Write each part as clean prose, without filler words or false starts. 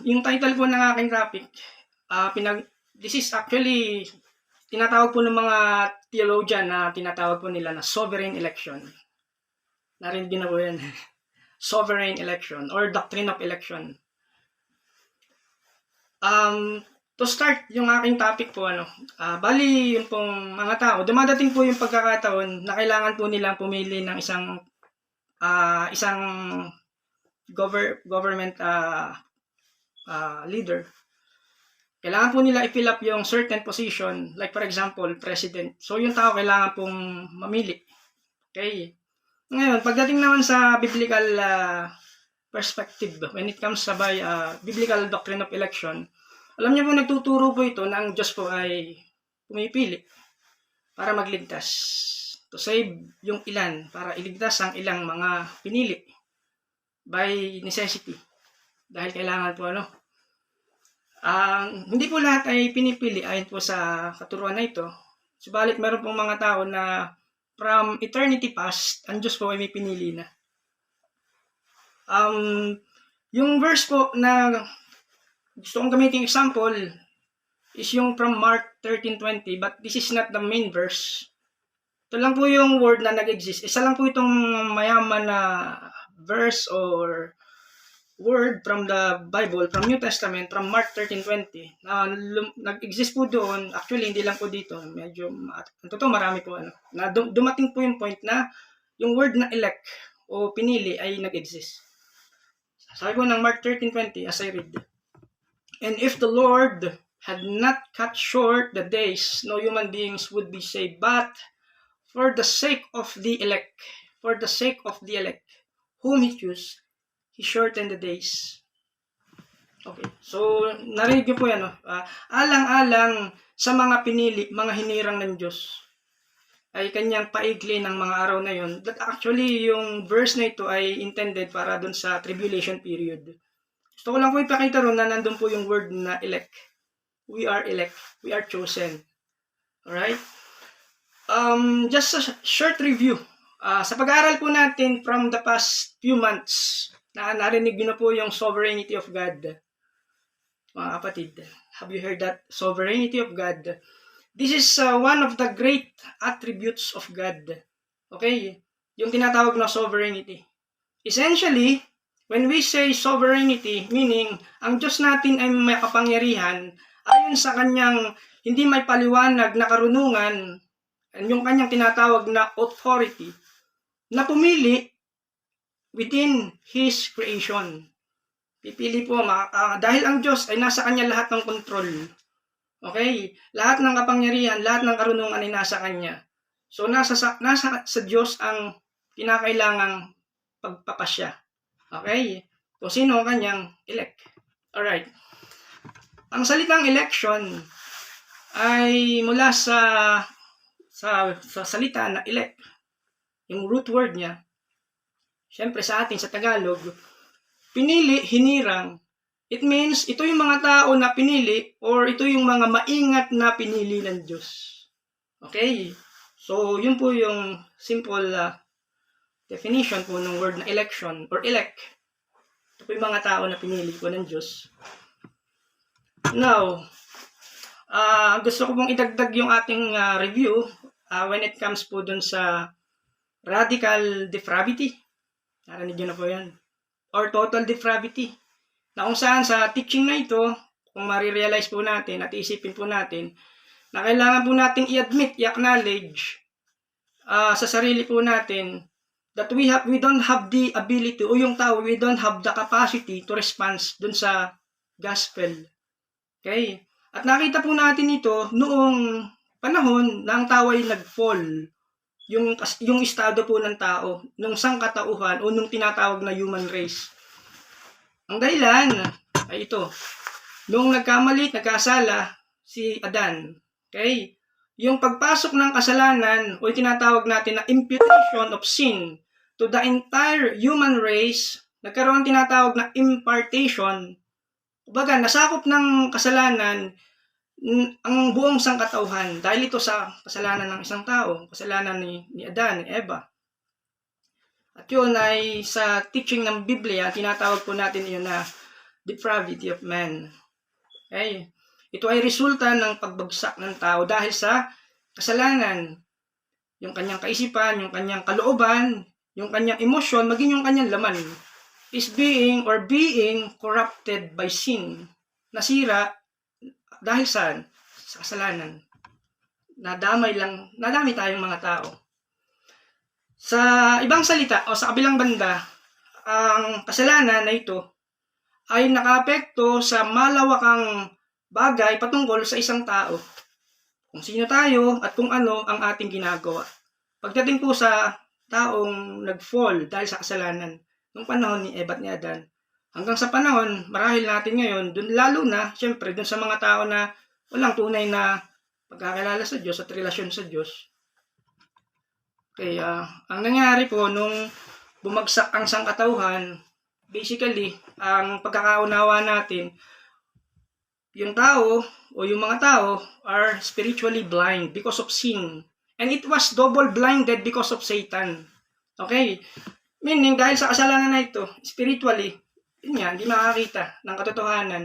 Yung title po ng aking topic, this is actually tinatawag po ng mga theologian na tinatawag po nila na sovereign election. Narinig na po yan. Sovereign election or doctrine of election. To start yung aking topic po, bali yung pong mga tao, dumadating po yung pagkakataon na kailangan po nilang pumili ng isang government leader. Kailangan po nila i-fill up yung certain position, like for example, president. So yung tao kailangan pong mamili. Okay. Ngayon, pagdating naman sa biblical perspective, when it comes sa biblical doctrine of election, alam niyo po, nagtuturo po ito na ang Diyos po ay pumipili para magligtas. To save yung ilan, para iligtas ang ilang mga pinili by necessity. Dahil kailangan po hindi po lahat ay pinipili ayon po sa katuruan na ito. Subalit meron pong mga tao na from eternity past, ang Diyos po ay may pinili na. Yung verse po na gusto kong gamitin example is yung from Mark 13:20, but this is not the main verse. Ito lang po yung word na nag-exist. Isa lang po itong mayaman na verse or word from the Bible, from New Testament, from Mark 13:20. Nag-exist po doon. Actually, hindi lang po dito. Medyo, totoo marami po. Na dumating po yung point na yung word na elect o pinili ay nag-exist. Sabi po ng Mark 13:20, as I read, "And if the Lord had not cut short the days, no human beings would be saved. But for the sake of the elect, whom He chose, He shortened the days." Okay. So, narinig niyo po yan, alang-alang sa mga pinili, mga hinirang ng Diyos, ay kanyang paigli ng mga araw na yon. That actually, yung verse na ito ay intended para dun sa tribulation period. Gusto ko lang po ipakita ron na nandun po yung word na elect. We are elect. We are chosen. Alright? Just a short review. Sa pag-aaral po natin from the past few months, narinig nyo na po yung sovereignty of God. Mga kapatid, have you heard that? Sovereignty of God. This is one of the great attributes of God. Okay? Yung tinatawag na sovereignty. Essentially, when we say sovereignty, meaning ang Diyos natin ay may kapangyarihan ayon sa kanyang hindi may paliwanag na karunungan, yung kanyang tinatawag na authority, na pumili within His creation. Pipili po, dahil ang Diyos ay nasa kanya lahat ng control. Okay? Lahat ng kapangyarihan, lahat ng karunungan ay nasa kanya. So, nasa sa Diyos ang kinakailangang pagpapasya. Okay? So, sino ang kanyang elect? Alright. Ang salitang election ay mula sa salita na elect. Yung root word niya, syempre sa atin, sa Tagalog, pinili, hinirang. It means, ito yung mga tao na pinili or ito yung mga maingat na pinili ng Diyos. Okay? So, yun po yung simple definition po ng word na election or elect. Ito po yung mga tao na pinili po ng Diyos. Now, gusto ko pong idagdag yung ating review when it comes po dun sa radical depravity. Narinig nyo na po yan. Or total depravity. Na kung saan sa teaching na ito, kung marirealize po natin at isipin po natin, na kailangan po nating i-admit, i-acknowledge sa sarili po natin that we don't have the ability, o yung tao, we don't have the capacity to respond dun sa gospel. Okay? At nakita po natin ito noong panahon na ang tao ay nag-fall. Yung estado po ng tao, nung sangkatauhan o nung tinatawag na human race. Ang dahilan ay ito. Nung nagkamali, nagkasala si Adan. Okay? Yung pagpasok ng kasalanan o tinatawag natin na imputation of sin to the entire human race, nagkaroon tinatawag na impartation. Kumbaga, nasakop ng kasalanan ang buong sangkatauhan dahil ito sa kasalanan ng isang tao, kasalanan ni Adan, ni Eva. At yun ay sa teaching ng Biblia, tinatawag po natin yun na depravity of man. Okay? Ito ay resulta ng pagbagsak ng tao dahil sa kasalanan. Yung kanyang kaisipan, yung kanyang kalooban, yung kanyang emosyon, maging yung kanyang laman is being corrupted by sin. Nasira dahil sa kasalanan. Nadamay tayong mga tao. Sa ibang salita o sa kabilang banda, ang kasalanan na ito ay nakaapekto sa malawakang bagay patungkol sa isang tao. Kung sino tayo at kung ano ang ating ginagawa. Pagdating po sa taong nag-fall dahil sa kasalanan, nung panahon ni Eva at ni Adan, hanggang sa panahon, marahil natin ngayon, dun, lalo na, syempre, dun sa mga tao na walang tunay na pagkakilala sa Diyos at relasyon sa Diyos. Kaya, ang nangyari po, nung bumagsak ang sangkatauhan, basically, ang pagkakaunawa natin, yung tao o yung mga tao are spiritually blind because of sin. And it was double blinded because of Satan. Okay? Meaning, dahil sa kasalanan na ito, spiritually, yun nga, hindi makakita ng katotohanan.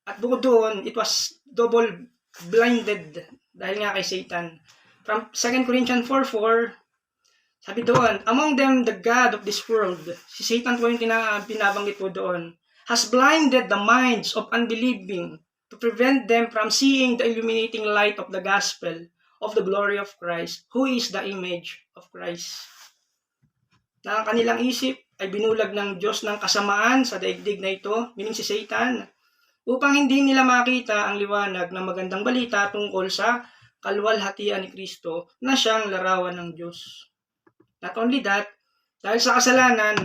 At bukod doon, it was double blinded dahil nga kay Satan. From 2 Corinthians 4:4, sabi doon, among them the God of this world, si Satan po yung binabanggit po doon, has blinded the minds of unbelieving to prevent them from seeing the illuminating light of the gospel of the glory of Christ, who is the image of Christ. Na ang kanilang isip ay binulag ng Diyos ng kasamaan sa daigdig na ito, meaning si Satan, upang hindi nila makita ang liwanag ng magandang balita tungkol sa kaluwalhatian ni Kristo na siyang larawan ng Diyos. Not only that, dahil sa kasalanan,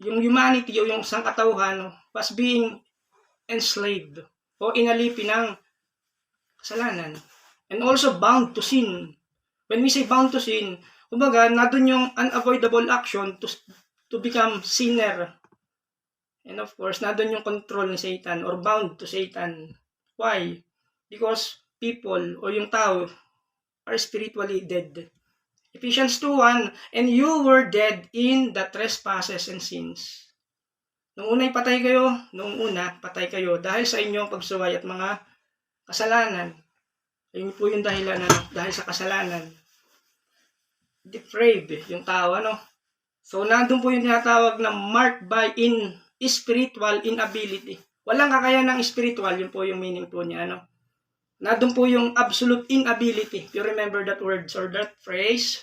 yung humanity o yung sangkatauhan was being enslaved o inalipin ng kasalanan. And also bound to sin. When we say bound to sin, kumbaga, nandun yung unavoidable action to become sinner. And of course, nandun yung control ni Satan or bound to Satan. Why? Because people o yung tao are spiritually dead. Ephesians 2:1, and you were dead in the trespasses and sins. Noong una patay kayo dahil sa inyong pagsuway at mga kasalanan. Ayun po yung dahilan dahil sa kasalanan. Depraved yung tao, So, nandun po yung tinatawag na marked by spiritual inability. Walang kakayanang spiritual, yun po yung meaning po niya, Nandun po yung absolute inability. If you remember that word or that phrase,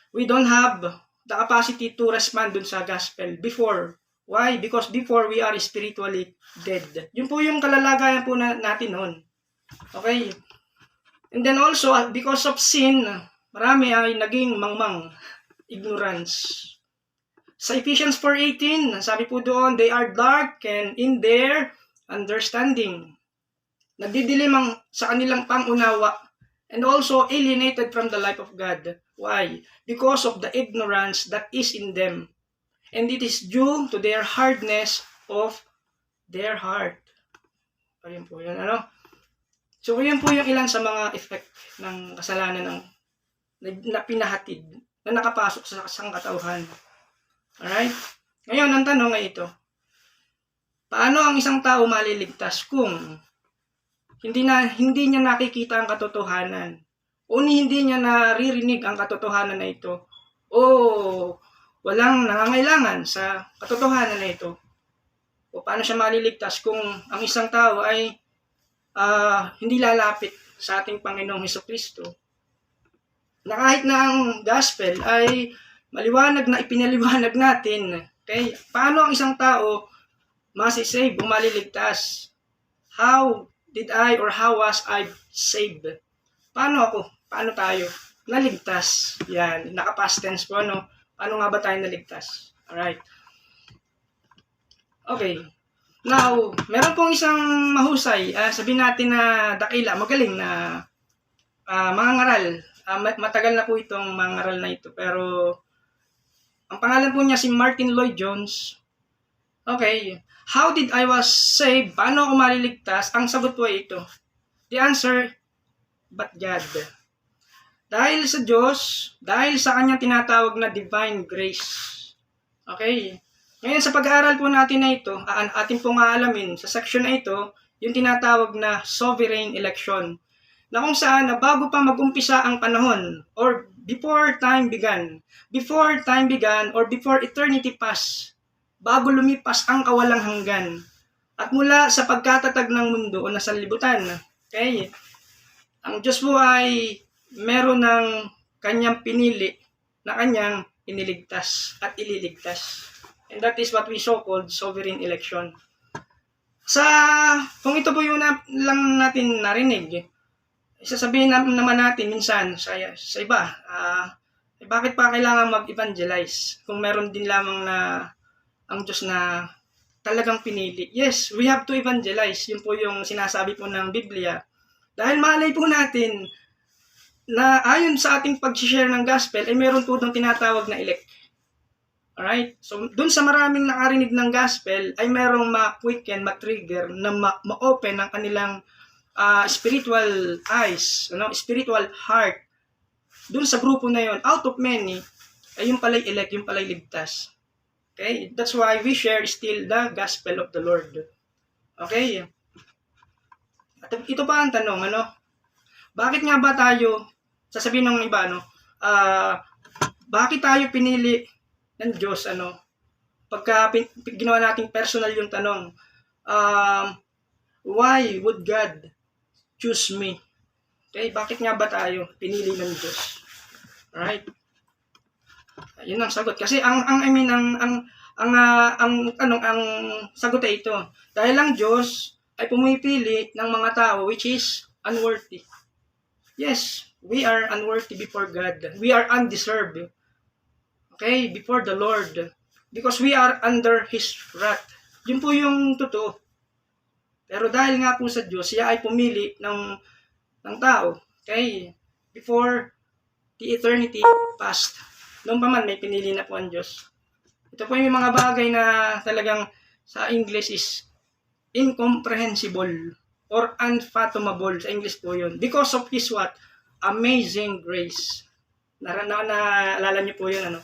we don't have the capacity to respond dun sa gospel before. Why? Because before we are spiritually dead. Yun po yung kalalagayan po natin noon. Okay? And then also, because of sin, marami ay naging mangmang, ignorance. Sa Ephesians 4:18, sabi po doon, they are darkened in their understanding. Nagdidilim sa kanilang pangunawa and also alienated from the life of God. Why? Because of the ignorance that is in them. And it is due to their hardness of their heart. Ayun po yun, So, yun po yung ilan sa mga effect ng kasalanan na pinahatid, na nakapasok sa sangkatauhan. Alright? Ngayon, ang tanong ay ito. Paano ang isang tao maliligtas kung hindi niya nakikita ang katotohanan o hindi niya naririnig ang katotohanan na ito o walang nangangailangan sa katotohanan na ito? O paano siya maliligtas kung ang isang tao ay hindi lalapit sa ating Panginoong Hesukristo? Na kahit na ang gospel ay maliwanag na ipinaliwanag natin, okay? Paano ang isang tao masisave o maliligtas? How did I or how was I saved? Paano tayo naligtas? Yan, naka-past tense po, Paano nga ba tayo naligtas? Alright. Okay. Now, meron pong isang mahusay, sabihin natin na dakila, magaling na mangangaral. Matagal na po itong mangangaral na ito, pero ang pangalan po niya si Martin Lloyd-Jones. Okay. How did I was saved? Paano ako maliligtas? Ang sagot po ay ito. The answer, but God. Dahil sa Diyos, dahil sa kanyang tinatawag na divine grace. Okay? Ngayon sa pag-aaral po natin na ito, atin pong aalamin sa section na ito, yung tinatawag na sovereign election. Na kung saan na bago pa mag-umpisa ang panahon or before time began or before eternity pass, bago lumipas ang kawalang hanggan at mula sa pagkatatag ng mundo o nasa libutan, okay, ang Diyos po ay meron ng kanyang pinili na kanyang iniligtas at ililigtas. And that is what we so-called sovereign election. Kung ito po yung lang natin narinig, sasabihin naman natin minsan sa iba, bakit pa kailangan mag-evangelize kung meron din lamang na ang Diyos na talagang pinili? Yes, we have to evangelize. Yun po yung sinasabi po ng Biblia. Dahil malay po natin na ayon sa ating pag-share ng gospel, ay meron po itong tinatawag na elect. Alright? So, dun sa maraming nakarinig ng gospel, ay merong ma-quicken, ma-trigger, na ma-open ang kanilang spiritual eyes, spiritual heart. Dun sa grupo na yon, out of many, ay yung pala'y elect, yung pala'y ligtas. Okay? That's why we share still the gospel of the Lord. Okay? At ito pa ang tanong, bakit nga ba tayo, sasabihin ng iba, bakit tayo pinili ng Diyos, pagka ginawa nating personal yung tanong, why would God choose me? Okay, bakit nga ba tayo pinili ng Diyos? Alright? Yun ang sagot. Kasi ang sagot ay ito. Dahil ang Diyos ay pumipili ng mga tao which is unworthy. Yes, we are unworthy before God. We are undeserved. Okay, before the Lord. Because we are under His wrath. Yun po yung totoo. Pero dahil nga po sa Diyos, siya ay pumili ng tao. Okay, before the eternity past. Noon pa man, may pinili na po ang Diyos. Ito po yung mga bagay na talagang sa English is incomprehensible or unfathomable. Sa English po yun. Because of His what? Amazing grace. Naalala niyo po yun,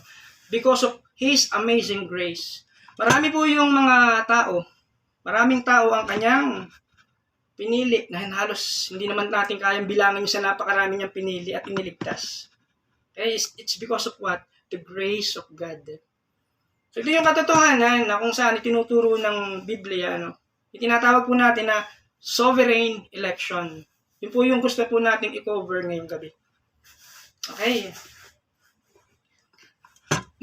Because of His amazing grace. Marami po yung mga tao. Maraming tao ang kanyang pinili na halos hindi naman natin kayang bilangin sa napakarami niyang pinili at iniligtas. Okay, it's because of what? The grace of God. So ito yung katotohanan na kung saan itinuturo ng Biblia, itinatawag po natin na sovereign election. Yun po yung gusto po natin i-cover ngayong gabi. Okay.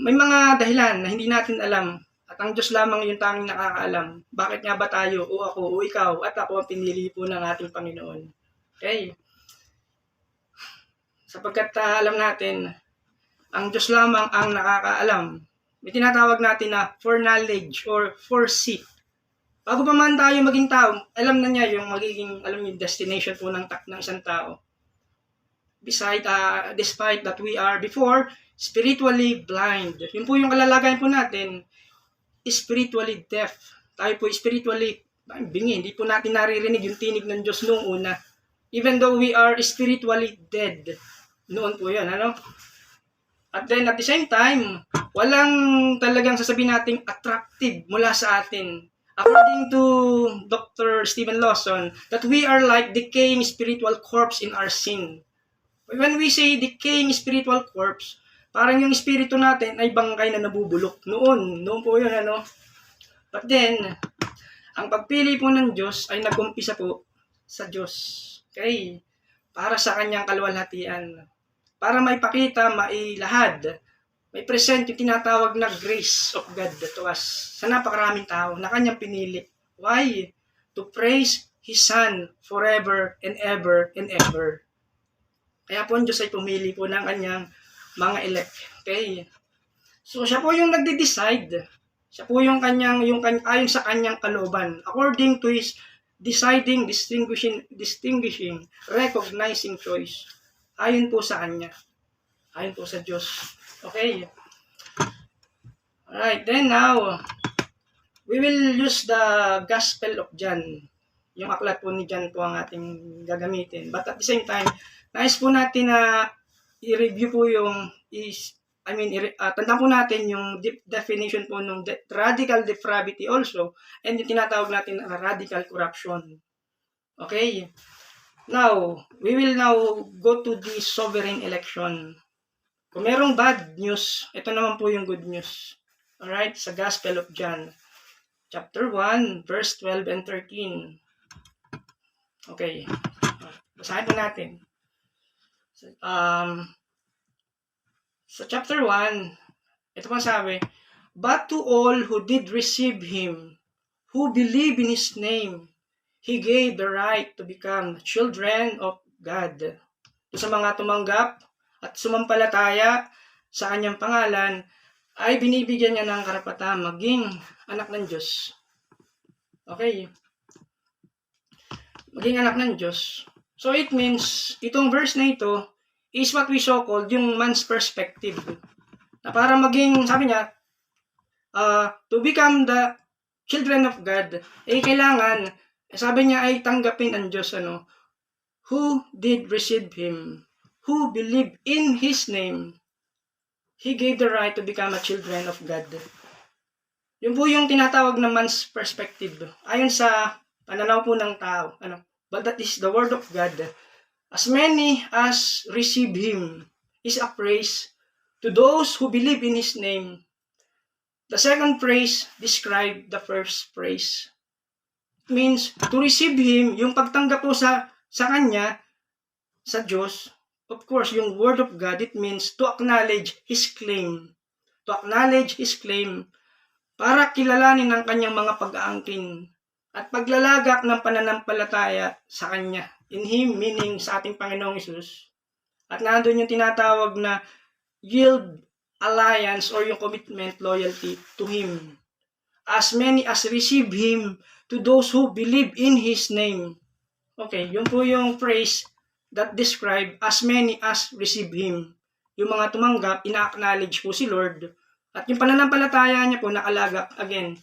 May mga dahilan na hindi natin alam at ang Diyos lamang yung tanging nakakaalam. Bakit nga ba tayo o ako o ikaw at ako ang pinili po ng ating Panginoon? Okay? Sapagkat alam natin, ang Diyos lamang ang nakakaalam. May tinatawag natin na foreknowledge or foresee. Bago pa man tayo maging tao, alam na niya yung magiging, yung destination po ng isang tao. Despite that we are before spiritually blind. Yun po yung kalalagayan po natin, spiritually deaf. Tayo po spiritually bingi. Hindi po natin naririnig yung tinig ng Diyos noong una. Even though we are spiritually dead. Noon po yun, At then at the same time, walang talagang sasabihin nating attractive mula sa atin. According to Dr. Stephen Lawson, that we are like decaying spiritual corpse in our sin. When we say decaying spiritual corpse, parang yung espiritu natin ay bangkay na nabubulok. Noon po yun, But then, ang pagpili po ng Diyos ay nag-umpisa po sa Diyos. Okay? Para sa kanyang kaluwalhatian. Para maipakita, mailahad, may present yung tinatawag na grace of God to us sa napakaraming tao na kanyang pinili. Why? To praise His Son forever and ever and ever. Kaya po ang Diyos ay pumili po ng kanyang mga elect. Okay? So siya po yung nagde-decide. Siya po yung ayon sa kanyang kalooban. According to His deciding, distinguishing, recognizing choice. Ayon po sa kanya. Ayon po sa Diyos. Okay? Alright, then now, we will use the Gospel of John. Yung aklat po ni John po ang ating gagamitin. But at the same time, nais po natin na i-review po yung tandaan po natin yung definition po ng radical depravity also, and yung tinatawag natin na radical corruption. Okay? Now, we will now go to the sovereign election. Kung merong bad news, ito naman po yung good news. Alright? Sa Gospel of John, chapter 1, verse 12 and 13. Okay. Basahin po natin. Sa chapter 1, ito pang sabi, "But to all who did receive Him, who believe in His name, He gave the right to become children of God." Sa mga tumanggap at sumampalataya sa Kanyang pangalan, ay binibigyan niya ng karapatan maging anak ng Diyos. Okay? Maging anak ng Diyos. So it means, itong verse na ito is what we so called yung man's perspective. Na para maging, sabi niya, to become the children of God, kailangan, sabi niya ay tanggapin ang Diyos, who did receive Him, who believe in His name, He gave the right to become a children of God. Yun po yung tinatawag na man's perspective. Ayon sa pananaw po ng tao. But that is the word of God. As many as receive Him is a praise to those who believe in His name. The second praise describe the first praise. It means to receive Him, yung pagtanggap po sa Kanya, sa Diyos. Of course, yung word of God, it means to acknowledge His claim. To acknowledge His claim para kilalanin ang Kanyang mga pag-aangkin at paglalagak ng pananampalataya sa Kanya. In Him, meaning sa ating Panginoong Hesus. At nandun yung tinatawag na yield alliance or yung commitment, loyalty to Him. As many as receive Him, to those who believe in His name. Okay, yun po yung phrase that describe as many as receive Him. Yung mga tumanggap, ina-acknowledge po si Lord. At yung pananampalataya niya po nakalagak, again,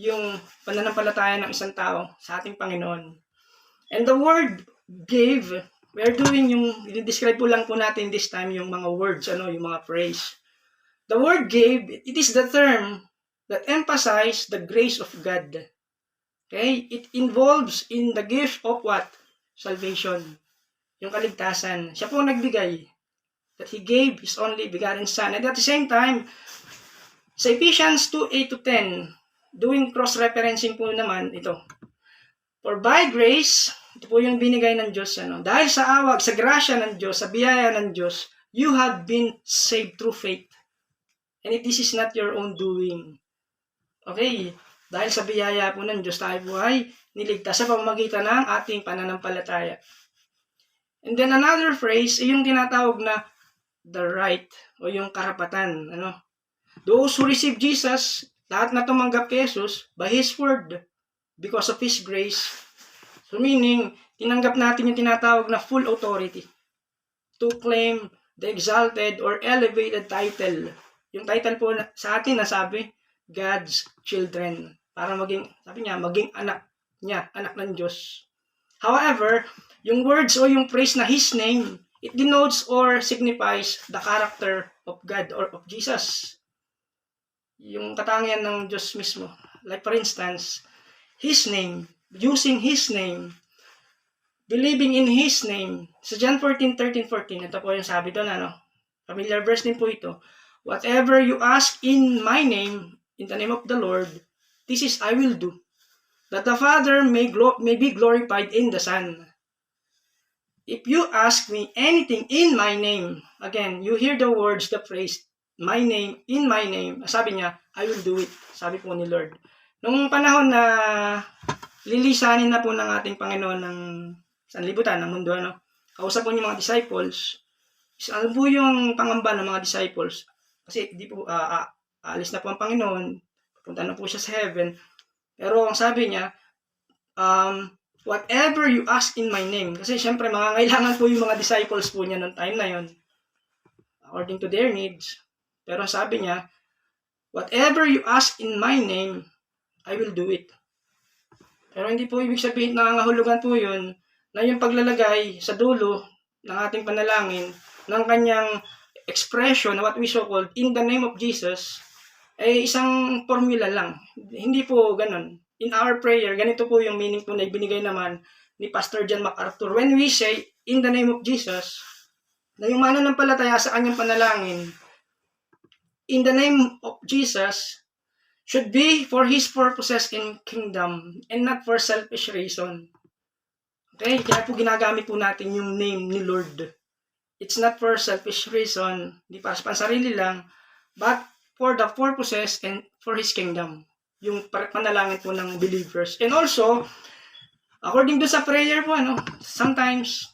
yung pananampalataya ng isang tao sa ating Panginoon. And the word gave, we're doing yung, i-describe po lang po natin this time yung mga words, yung mga phrase. The word gave, it is the term that emphasize the grace of God. Okay? It involves in the gift of what? Salvation. Yung kaligtasan. Siya po nagbigay. That He gave His only begotten Son. And at the same time, sa Ephesians 2:8-10, doing cross-referencing po naman ito. For by grace, ito po yung binigay ng Diyos. Dahil sa awag, sa grasya ng Diyos, sa biyaya ng Diyos, you have been saved through faith. And this is not your own doing. Okay? Dahil sa biyaya po ng Diyos, tayo po ay niligtas sa pamamagitan ng ating pananampalataya. And then another phrase, yung tinatawag na the right, o yung karapatan. Those who receive Jesus, lahat na tumanggap kay Jesus, by His word, because of His grace. So meaning, tinanggap natin yung tinatawag na full authority to claim the exalted or elevated title. Yung title po sa atin nasabi, God's children. Para maging, sabi niya, maging anak niya, anak ng Diyos. However, yung words o yung phrase na His name, it denotes or signifies the character of God or of Jesus. Yung katangian ng Diyos mismo. Like for instance, His name, using His name, believing in His name. Sa John 14:13-14, ito po yung sabi doon, familiar verse din po ito. Whatever you ask in my name, in the name of the Lord, this is I will do, that the Father may be glorified in the Son. If you ask me anything in my name, again, you hear the words, the phrase, my name, in my name, sabi niya, I will do it, sabi po ni Lord. Nung panahon na lilisanin na po ng ating Panginoon ng sanlibutan, ng mundo, kausap po niyo mga disciples, ano po yung pangamba ng mga disciples? Kasi di po, alis na po ang Panginoon, punta na po siya sa heaven, pero ang sabi niya, whatever you ask in my name, kasi syempre mangangailangan po yung mga disciples po niya noong time na yon, according to their needs. Pero sabi niya, whatever you ask in my name, I will do it. Pero hindi po ibig sabihin nangangahulugan po yun na yung paglalagay sa dulo ng ating panalangin ng kanyang expression, what we so called in the name of Jesus, ay isang formula lang. Hindi po ganun. In our prayer, ganito po yung meaning po na ibinigay naman ni Pastor John MacArthur. When we say, in the name of Jesus, na yung mananampalataya sa kanyang panalangin, in the name of Jesus, should be for His purposes in kingdom and not for selfish reason. Okay? Kaya po ginagamit po natin yung name ni Lord. It's not for selfish reason, di pa pansarili lang, but for the purposes and for His kingdom. Yung panalangin po ng believers. And also, according to sa prayer po, sometimes,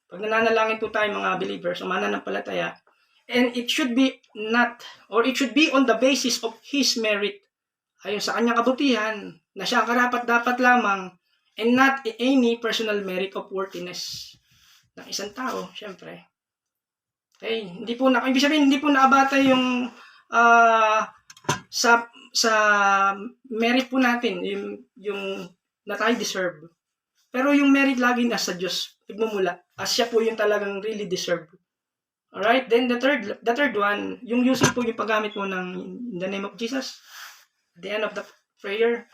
pag nananalangin po tayo mga believers, o mananampalataya, and it should be not, or it should be on the basis of His merit, ayon sa kanyang kabutihan, na siya karapat-dapat lamang, and not any personal merit of worthiness ng isang tao, syempre. Okay, ibig sabihin, hindi po naabata yung sa merit po natin, yung na tayo deserve. Pero yung merit lagi nasa Diyos, nagmumula, as siya po yung talagang really deserve. Alright, then the third one, yung using po yung paggamit mo ng in the name of Jesus, at the end of the prayer,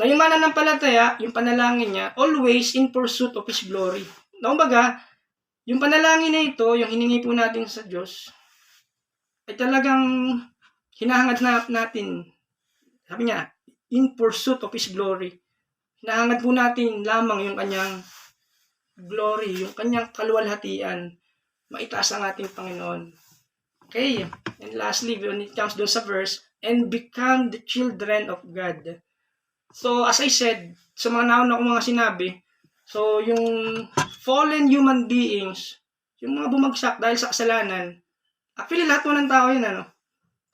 na yung mananampalataya, yung panalangin niya, always in pursuit of His glory. Na kumbaga, yung panalangin na ito, yung hiningi po natin sa Diyos, ay talagang hinahangad natin. Sabi niya, in pursuit of His glory. Hinahangad po natin lamang yung kanyang glory, yung kanyang kaluwalhatian, maitaas ang ating Panginoon. Okay, and lastly, when it comes doon sa verse, and become the children of God. So, as I said, sa mga nauna kong mga sinabi, so, yung fallen human beings, yung mga bumagsak dahil sa kasalanan, actually, lahat mo ng tao yun,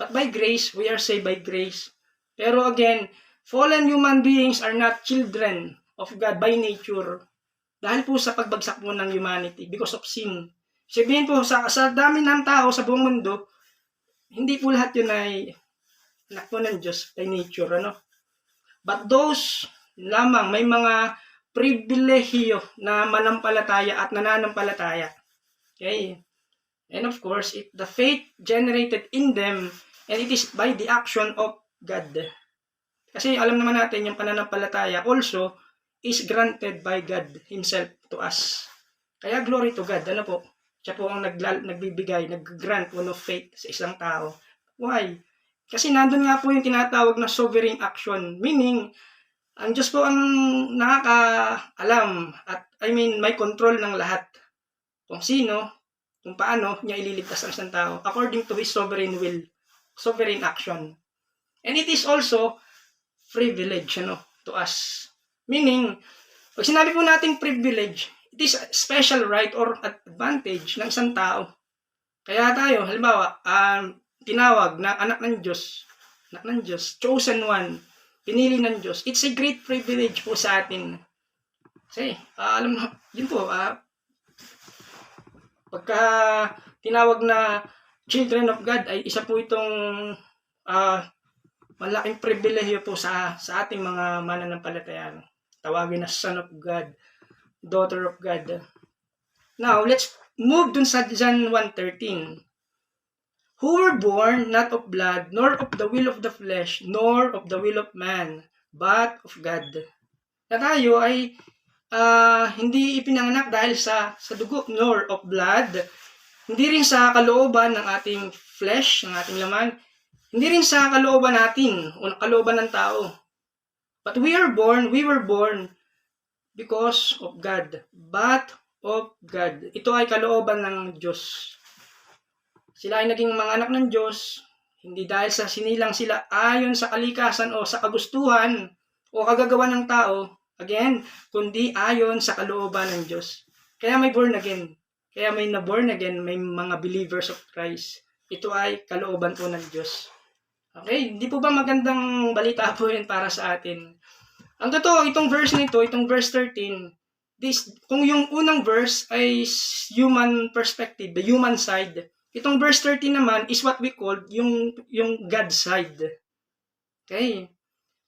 But by grace, we are saved by grace. Pero again, fallen human beings are not children of God by nature. Dahil po sa pagbagsak po ng humanity, because of sin. Sabihin po, sa dami ng tao sa buong mundo, hindi po lahat yun ay anak po ng Diyos by nature, But those lamang, may mga pribilehiyo na manampalataya at nananampalataya. Okay? And of course, the faith generated in them, and it is by the action of God. Kasi alam naman natin, yung pananampalataya also is granted by God Himself to us. Kaya glory to God. Siya po ang nagbibigay, nag-grant of faith sa isang tao. Why? Kasi nandun nga po yung tinatawag na sovereign action. Meaning, ang Diyos po ang nakakaalam at may control ng lahat. Kung sino, kung paano niya ililigtas ang isang tao according to His sovereign will, sovereign action. And it is also privilege to us. Meaning, pag sinabi po nating privilege, it is a special right or advantage ng isang tao. Kaya tayo, halimbawa, tinawag na anak ng Diyos, chosen one, pinili ng Diyos. It's a great privilege po sa atin. Kasi, alam mo, yun po, pagka tinawag na children of God, ay isa po itong malaking pribilehyo po sa ating mga mananampalataya. Tawagin na son of God, daughter of God. Now, let's move dun sa John 1:13. Who were born not of blood, nor of the will of the flesh, nor of the will of man, but of God. Na tayo ay hindi ipinanganak dahil sa dugo, nor of blood, hindi rin sa kalooban ng ating flesh, ng ating laman, hindi rin sa kalooban natin, o kalooban ng tao. But we were born because of God, but of God. Ito ay kalooban ng Diyos. Sila ay naging mga anak ng Diyos, hindi dahil sa sinilang sila ayon sa kalikasan o sa kagustuhan o kagagawa ng tao, again, kundi ayon sa kalooban ng Diyos. Kaya may born again. Kaya may na-born again, may mga believers of Christ. Ito ay kalooban po ng Diyos. Okay? Hindi po ba magandang balita po yun para sa atin? Ang totoo, itong verse nito, itong verse 13, kung yung unang verse ay human perspective, the human side, itong verse 13 naman is what we call yung God side. Okay?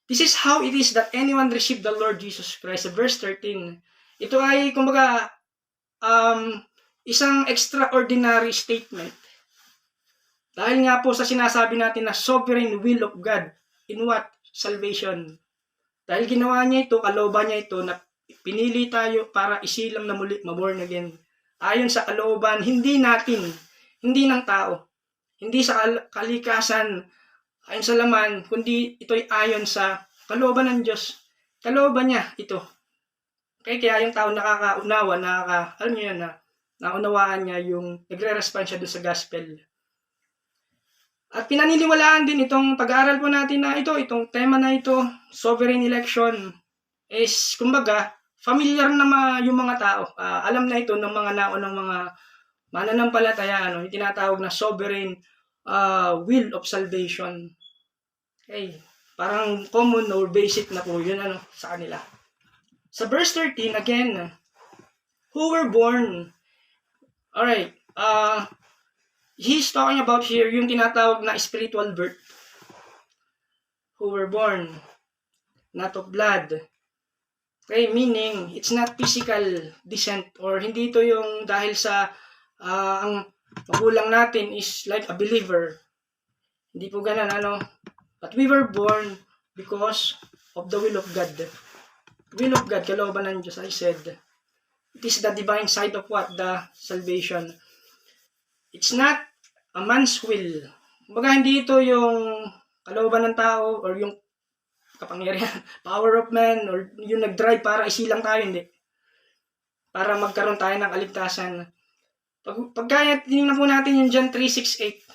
This is how it is that anyone received the Lord Jesus Christ. Verse 13. Ito ay, kumbaga, isang extraordinary statement. Dahil nga po sa sinasabi natin na sovereign will of God in what? Salvation. Dahil ginawa niya ito, kalooban niya ito na pinili tayo para isilang na muli, maborn again. Ayon sa kalooban, hindi natin, hindi ng tao, hindi sa kalikasan, ayon sa laman, kundi ito'y ayon sa kalooban ng Diyos. Kalooban niya ito. Kaya yung tao nakakaunawa, alam niyo yun na, naunawaan niya yung nagre-respond siya dun sa gospel. At pinaniniwalaan din itong pag-aaral po natin na itong tema na ito, sovereign election, is kumbaga, familiar na yung mga tao. Alam na ito ng mga naunang mga mananampalataya, yung tinatawag na sovereign will of salvation. Okay, parang common or basic na po yun sa kanila. Sa verse 13, again, who were born. Alright, he's talking about here yung tinatawag na spiritual birth. Who were born, not of blood. Okay, meaning, it's not physical descent or hindi ito yung dahil sa ang magulang natin is like a believer. Hindi po ganun, But we were born because of the will of God. Will of God, kalooban ng Diyos, I said. It is the divine side of what? The salvation. It's not a man's will. Kumbaga, hindi ito yung kalooban ng tao or yung kapangyarihan, power of man, or yung nag-drive para isilang tayo, hindi. Para magkaroon tayo ng kaligtasan. Pagkaya, tinignan po natin yung John 3:6-8.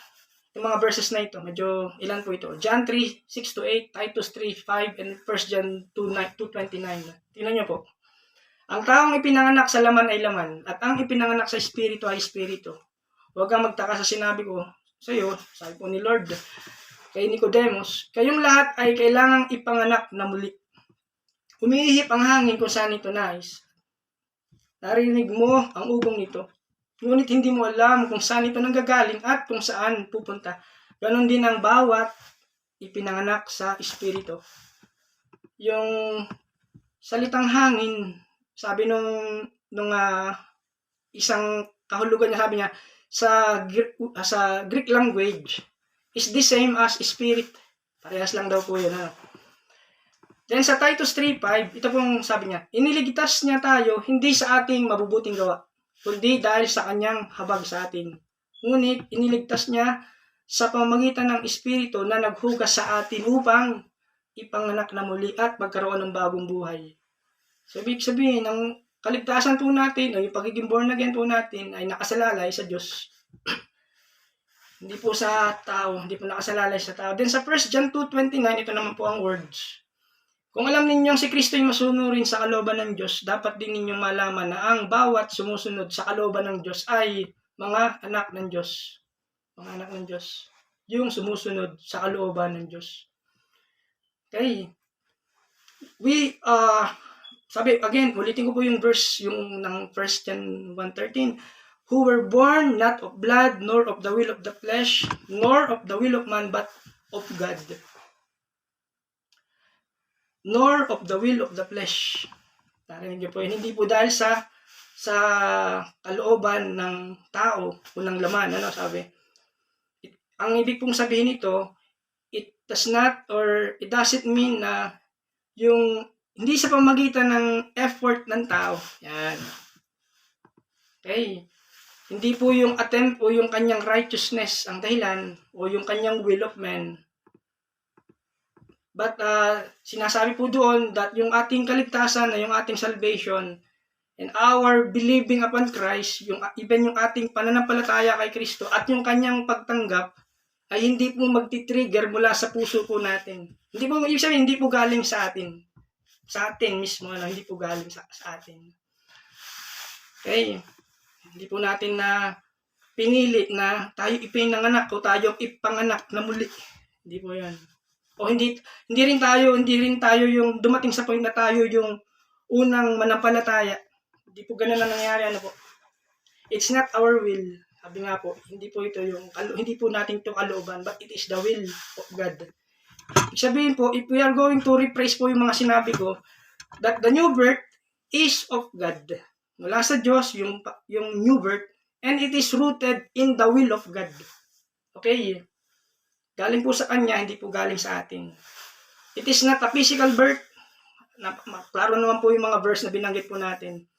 Yung mga verses na ito, medyo ilan po ito. John 3:6-8, Titus 3:5, and 1 John 2:29. Tingnan nyo po. Ang taong ipinanganak sa laman ay laman, at ang ipinanganak sa espiritu ay espiritu. Huwag kang magtaka sa sinabi ko sa iyo, sabi po ni Lord kay Nicodemus, kayong lahat ay kailangang ipanganak na muli. Umiihip ang hangin kung saan ito nais. Narinig mo ang ugong nito, ngunit hindi mo alam kung saan ito nanggagaling at kung saan pupunta. Ganon din ang bawat ipinanganak sa espiritu. Yung salitang hangin, sabi nung isang kahulugan niya, sabi niya, sa Greek language, is the same as spirit. Parehas lang daw po yun. Then sa Titus 3:5, ito pong sabi niya, iniligtas niya tayo hindi sa ating mabubuting gawa, kundi dahil sa kanyang habag sa atin. Ngunit iniligtas niya sa pamamagitan ng Espiritu na naghugas sa atin upang ipanganak na muli at magkaroon ng bagong buhay. So, ibig sabihin, ang kaligtasan po natin, o yung pagiging born again po natin, ay nakasalalay sa Diyos. Hindi po sa tao, hindi po nakasalalay sa tao. Then sa 1 John 2:29, ito naman po ang words. Kung alam ninyong si Kristo ay masunurin sa kalooban ng Diyos, dapat din ninyong malaman na ang bawat sumusunod sa kalooban ng Diyos ay mga anak ng Diyos. Mga anak ng Diyos. Yung sumusunod sa kalooban ng Diyos. Okay. Sabi, again, ulitin ko po yung verse, yung ng 1 John 1:13. Who were born not of blood, nor of the will of the flesh, nor of the will of man, but of God. Nor of the will of the flesh. Narinig niyo po yun. Hindi po dahil sa kalooban ng tao o ng laman. Sabi? Ang ibig pong sabihin nito, it doesn't mean na yung hindi sa pamagitan ng effort ng tao. Yan. Okay. Hindi po yung attempt o yung kanyang righteousness ang dahilan o yung kanyang will of man. But sinasabi po doon that yung ating kaligtasan na yung ating salvation and our believing upon Christ, even yung ating pananampalataya kay Kristo at yung kanyang pagtanggap ay hindi po magti-trigger mula sa puso po natin. Hindi po, ibig sabihin, hindi po galing sa atin. Sa atin mismo, hindi po galing sa atin. Okay. Hindi po natin na pinili na tayo ipinanganak o tayo ipanganak na muli. Hindi po yan. O hindi rin tayo yung dumating sa point na tayo yung unang manampalataya. Hindi po ganun ang nangyari, po. It's not our will. Sabi nga po, hindi po natin ito kalooban, but it is the will of God. Sabihin po, if we are going to rephrase po yung mga sinabi ko, that the new birth is of God. Mula sa Diyos, yung new birth, and it is rooted in the will of God. Okay? Galing po sa Kanya, hindi po galing sa atin. It is not a physical birth. Klaro naman po yung mga verse na binanggit po natin.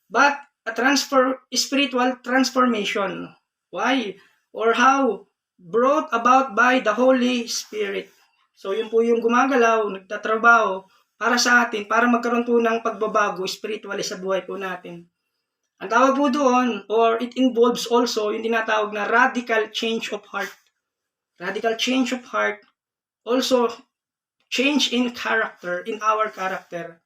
But a spiritual transformation. Why? Or how? Brought about by the Holy Spirit. So yun po yung gumagalaw, nagtatrabaho para sa atin, para magkaroon po ng pagbabago spiritually sa buhay po natin. Ang tawag po doon, or it involves also yung tinatawag na radical change of heart. Radical change of heart. Also, change in character, in our character.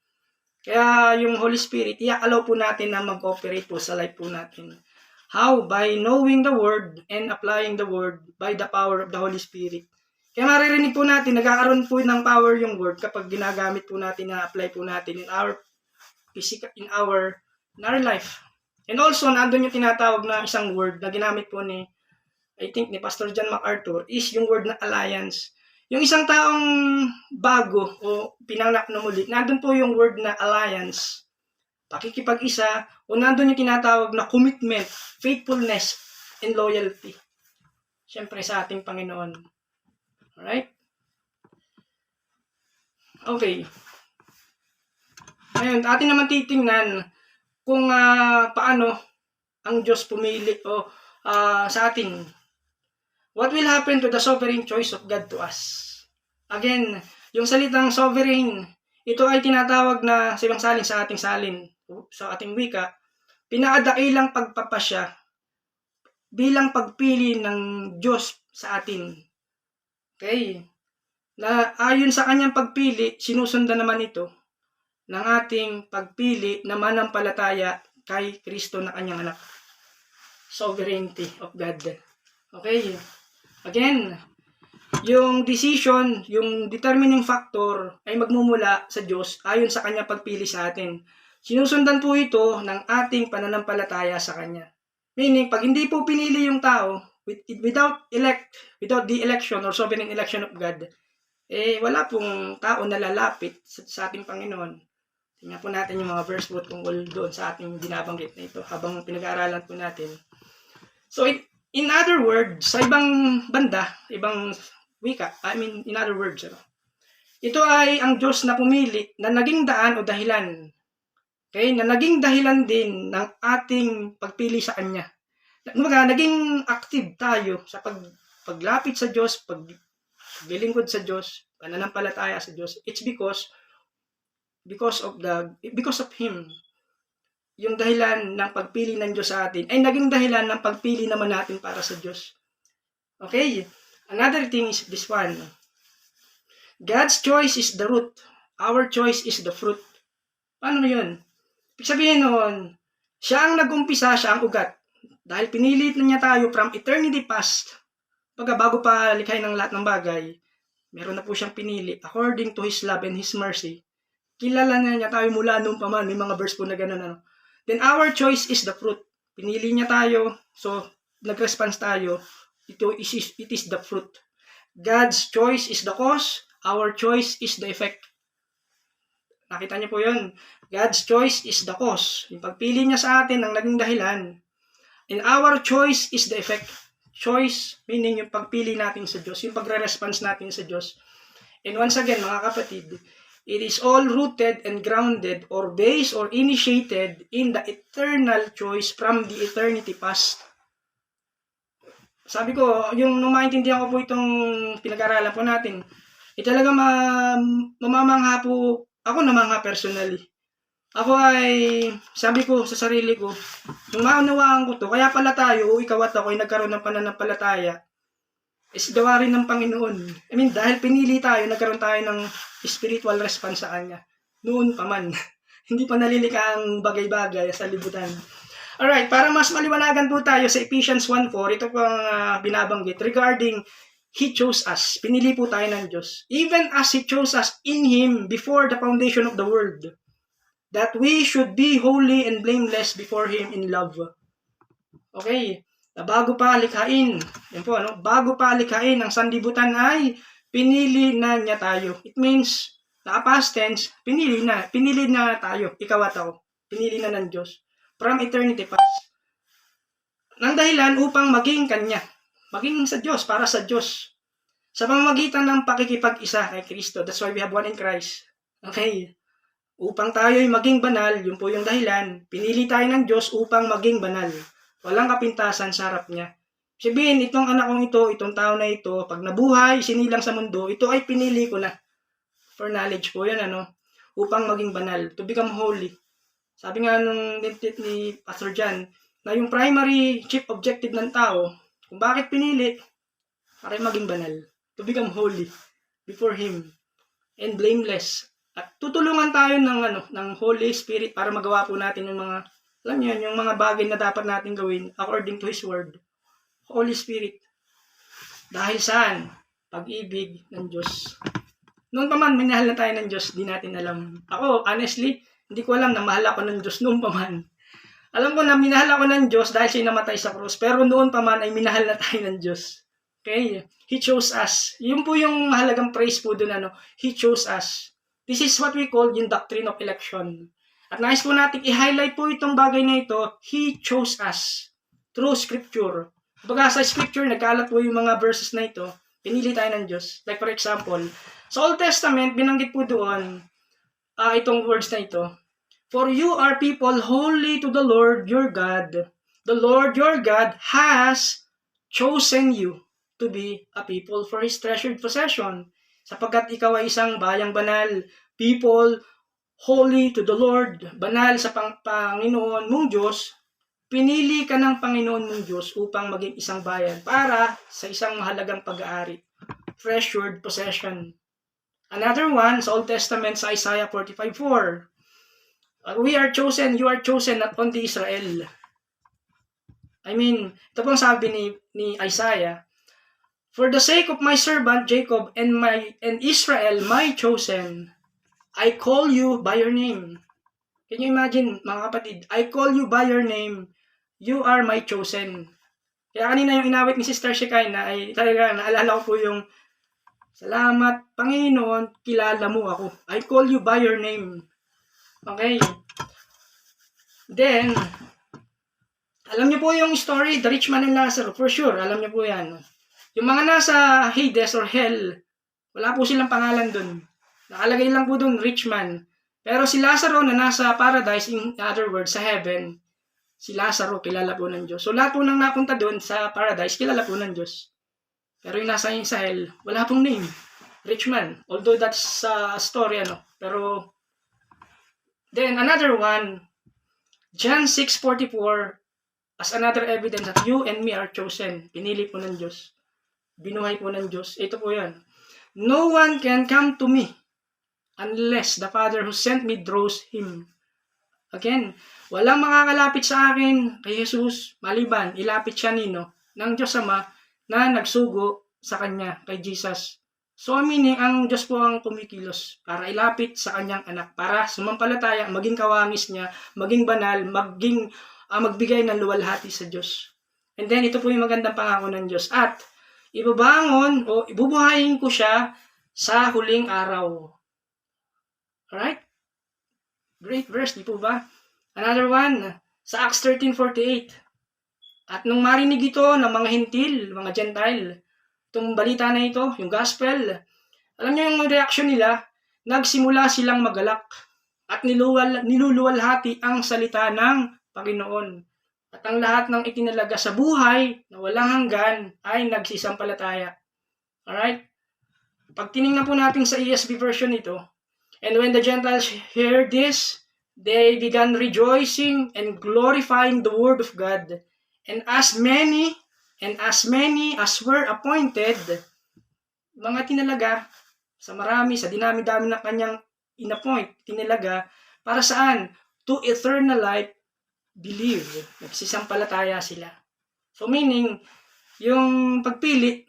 Kaya yung Holy Spirit, i-allow po natin na mag-operate po sa life po natin. How? By knowing the Word and applying the Word by the power of the Holy Spirit. Kaya maririnig po natin, nagkakaroon po ng power yung Word kapag ginagamit po natin, na-apply po natin in our physical, in our life. And also, nandun yung tinatawag na isang word na ginamit po ni Pastor John MacArthur is yung word na alliance. Yung isang taong bago o pinanganak na muli, nandun po yung word na alliance, pakikipag-isa, o nandun yung tinatawag na commitment, faithfulness, and loyalty. Siyempre sa ating Panginoon. Alright? Okay. Ngayon, atin naman titingnan kung paano ang Diyos pumili o sa atin. What will happen to the sovereign choice of God to us? Again, yung salitang sovereign, ito ay tinatawag na sa ibang salin, sa ating salin, sa ating wika, pinakadakilang pagpapasya bilang pagpili ng Diyos sa atin. Okay? Na ayon sa kanyang pagpili, sinusundan naman ito ng ating pagpili na manampalataya kay Kristo na kanyang anak. Sovereignty of God. Okay? Again, yung decision, yung determining factor ay magmumula sa Diyos ayon sa kanyang pagpili sa atin. Sinusundan po ito ng ating pananampalataya sa Kanya. Meaning, pag hindi po pinili yung tao, without the election or sovereign election of God, wala pong tao na lalapit sa ating Panginoon. Tingnan po natin yung mga verse po tungkol doon sa ating binabanggit na ito habang pinag-aaralan po natin. So, in other words, sa ibang banda, ibang wika, in other words, ito ay ang Diyos na pumili na naging daan o dahilan. Okay? Na naging dahilan din ng ating pagpili sa Kanya. Naging active tayo sa paglapit sa Diyos, paglilingkod sa Diyos, pananampalataya sa Diyos. It's because of Him. Yung dahilan ng pagpili ng Diyos sa atin ay naging dahilan ng pagpili naman natin para sa Diyos. Okay? Another thing is this one. God's choice is the root. Our choice is the fruit. Paano yun? Ibig sabihin noon, siya ang nag-umpisa, siya ang ugat. Dahil pinilit na niya tayo from eternity past, bago pa likhain ng lahat ng bagay, meron na po siyang pinili according to His love and His mercy. Kilala na niya tayo mula noon pa man. May mga verse po na gano'n. Then our choice is the fruit. Pinili niya tayo, so nag-response tayo. It is the fruit. God's choice is the cause. Our choice is the effect. Nakita niyo po yun. God's choice is the cause. Yung pagpili niya sa atin ang naging dahilan. And our choice is the effect. Choice, meaning yung pagpili natin sa Diyos, yung pagre-response natin sa Diyos. And once again, mga kapatid, it is all rooted and grounded or based or initiated in the eternal choice from the eternity past. Sabi ko, nung maintindihan ko po itong pinag-aralan po natin, talaga mamamangha po, ako namangha personally. Ako ay, sabi ko sa sarili ko, nung maunawaan ko to, kaya pala tayo, ikaw at ako ay nagkaroon ng pananampalataya, is gawa rin ng Panginoon. Dahil pinili tayo, nagkaroon tayo ng spiritual response sa Kanya. Noon pa man. Hindi pa nalilika ang bagay-bagay sa libutan. Alright, para mas maliwanagan po tayo sa Ephesians 1:4, ito po ang binabanggit regarding He chose us. Pinili po tayo ng Diyos. Even as He chose us in Him before the foundation of the world, that we should be holy and blameless before Him in love. Okay, na bago pa likhain, bago pa likhain ang sanlibutan ay pinili na niya tayo. It means, past tense, pinili na tayo, ikaw at ako. Pinili na ng Diyos. From eternity past. Nang dahilan upang maging Kanya. maging sa Diyos, para sa Diyos. Sa pamamagitan ng pakikipag-isa kay Kristo. That's why we have one in Christ. Okay? Upang tayo'y maging banal, yun po yung dahilan. Pinili tayo ng Diyos upang maging banal. Walang kapintasan sa harap niya. Sabihin, itong anak kong ito, itong tao na ito, pag nabuhay, sinilang sa mundo, ito ay pinili ko na. For knowledge po yan, upang maging banal, to become holy. Sabi nga nung ni Pastor John, na yung primary chief objective ng tao, kung bakit pinili, para maging banal, to become holy before Him, and blameless. At tutulungan tayo ng Holy Spirit para magawa po natin yung mga, alam niyo yung mga bagay na dapat natin gawin according to His Word. Holy Spirit. Dahil saan? Pag-ibig ng Diyos. Noon pa man, minahal na tayo ng Diyos, di natin alam. Ako, honestly, hindi ko alam na mahal ako ng Diyos noon pa man. Alam ko na minahal ako ng Diyos dahil siya namatay sa krus, pero noon pa man ay minahal na tayo ng Diyos. Okay? He chose us. Yun po yung mahalagang praise po doon, He chose us. This is what we call yung doctrine of election. At nais po natin i-highlight po itong bagay na ito, He chose us through Scripture. Baga sa Scripture, nagkalat po yung mga verses na ito, pinili tayo ng Diyos. Like for example, sa Old Testament, binanggit po doon, itong words na ito, for you are people holy to the Lord your God. The Lord your God has chosen you to be a people for His treasured possession. Sapagkat ikaw ay isang bayang banal, people holy to the Lord, banal sa Panginoon mong Diyos, pinili ka ng Panginoon mong Diyos upang maging isang bayan para sa isang mahalagang pag-aari, treasured possession. Another one, sa Old Testament, sa Isaiah 45:4. We are chosen, you are chosen, not only Israel. Ito pong sabi ni Isaiah, for the sake of my servant Jacob and Israel, my chosen, I call you by your name. Can you imagine, mga kapatid? I call you by your name. You are my chosen. Kaya kanina yung inawit ni Sister Shekinah ay talaga naalala ko po yung salamat, Panginoon, kilala mo ako. I call you by your name. Okay? Then, alam niyo po yung story, the rich man and Lazarus. For sure, alam niyo po yan. Yung mga nasa Hades or Hell, wala po silang pangalan dun. Nakalagay lang po dun, rich man. Pero si Lazarus na nasa paradise, in other words, sa heaven, si Lazarus, kilala po ng Diyos. So, lahat po nang napunta dun sa paradise, kilala po ng Diyos. Pero yung nasa hell, wala pong name. Rich man. Although that's a story, Pero, then another one, John 6:44, as another evidence that you and me are chosen. Pinili po ng Diyos. Binuhay po ng Diyos. Ito po yan. No one can come to me unless the Father who sent me draws him. Again, walang makakalapit sa akin kay Jesus maliban ilapit siya ng Diyos Ama na nagsugo sa Kanya, kay Jesus. So, meaning, ang Diyos po ang kumikilos para ilapit sa Kanyang anak, para sumampalataya, maging kawangis niya, maging banal, magbigay ng luwalhati sa Diyos. And then, ito po yung magandang pangako ng Diyos. At, ibabangon o ibubuhayin ko siya sa huling araw. Alright? Great verse, di po ba? Another one, sa Acts 13:48. At nung marinig ito ng mga hintil, mga Gentile, itong balita na ito, yung gospel, alam niyo yung reaction nila, nagsimula silang magalak at niluluwalhati ang salita ng Panginoon. At ang lahat ng itinalaga sa buhay na walang hanggan ay nagsisampalataya. Alright? Pag tinignan po natin sa ESV version ito, and when the Gentiles heard this, they began rejoicing and glorifying the word of God. And as many as were appointed, mga tinalaga, sa marami, sa dinami-dami na kanyang inappoint, tinalaga, para saan? To eternal life, believe. Nagsisampalataya sila. So meaning, yung pagpili,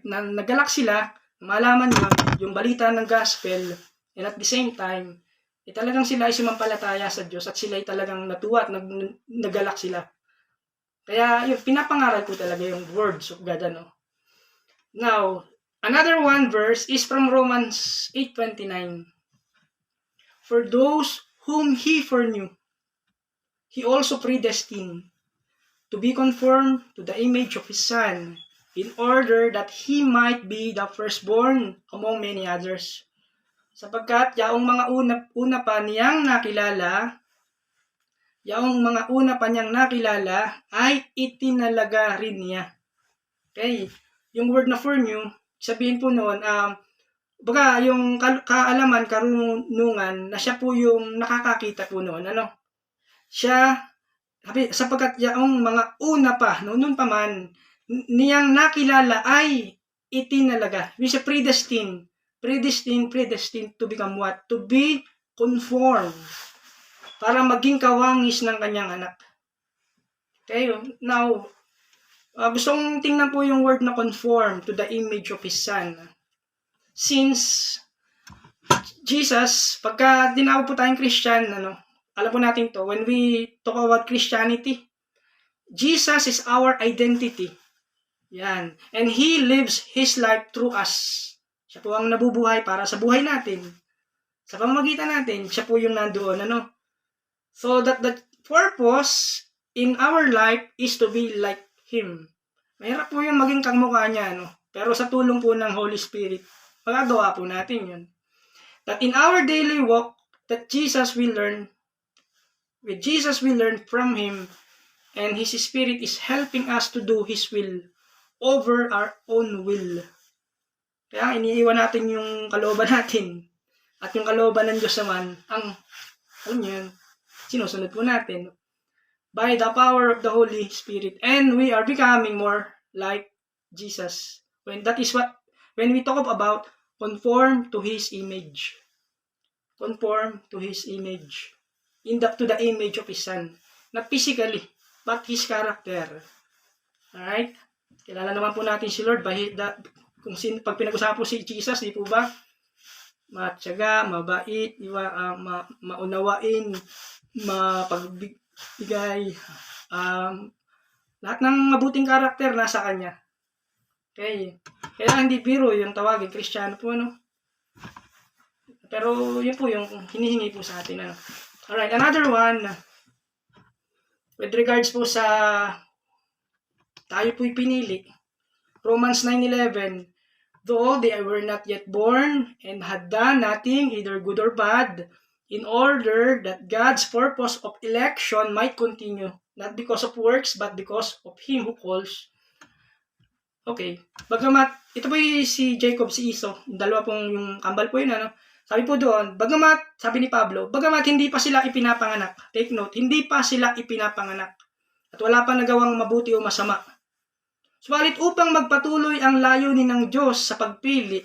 nagalak sila, malaman nyo, yung balita ng gospel, and at the same time, talagang sila ay sumampalataya sa Diyos at sila ay talagang natuwa at nagalak sila. Kaya yung pinapangaral ko talaga yung words of God. Now, another one verse is from Romans 8:29. For those whom He foreknew, He also predestined to be conformed to the image of His Son, in order that he might be the firstborn among many others. Sapagkat yaong mga una pa niyang nakilala, ay itinalaga rin niya. Okay? Yung word na foreknew, sabihin po noon, baga yung kaalaman, karunungan, na siya po yung nakakakita po noon. Siya, sapagkat yaong mga una pa, noon pa man, niyang nakilala ay itinalaga. We say predestined to become what? To be conformed. Para maging kawangis ng kanyang anak. Okay, now, gusto kong tingnan po yung word na conform to the image of His Son. Since Jesus, pagka tinawag po tayong Christian, alam po natin to, when we talk about Christianity, Jesus is our identity. Yan. And He lives His life through us. Siya po ang nabubuhay para sa buhay natin. Sa pamamagitan natin, siya po yung nandoon. So that the purpose in our life is to be like Him. Mahirap po yung maging kamukha niya. Pero sa tulong po ng Holy Spirit, magagawa po natin yun. That in our daily walk, that Jesus will learn from Him, and His Spirit is helping us to do His will over our own will. Kaya iniiwan natin yung kalooban natin. At yung kalooban ng Diyos naman, alam niyo yun, sinusunod po natin. By the power of the Holy Spirit. And we are becoming more like Jesus. When we talk about conform to His image. Conform to His image. To the image of His Son. Not physically, but His character. Alright? Kilala naman po natin si Lord pag pinag-usapan po si Jesus, di po ba? Matyaga, mabait, maunawain, mapagbigay, lahat ng mabuting karakter nasa Kanya. Okay? Kaya hindi biro yung tawagin, Kristiyano po, Pero yun po yung hinihingi po sa atin, Alright, another one, with regards po sa tayo po'y pinili. Romans 9:11, though they were not yet born and had done nothing, either good or bad, in order that God's purpose of election might continue, not because of works, but because of Him who calls. Okay. Bagamat, ito po si Jacob, si Esau, dalawa pong yung kambal po yun, Sabi po doon, sabi ni Pablo, bagamat hindi pa sila ipinapanganak, take note, hindi pa sila ipinapanganak, at wala pa nagawang mabuti o masama. Subalit upang magpatuloy ang layunin ng Diyos sa pagpili,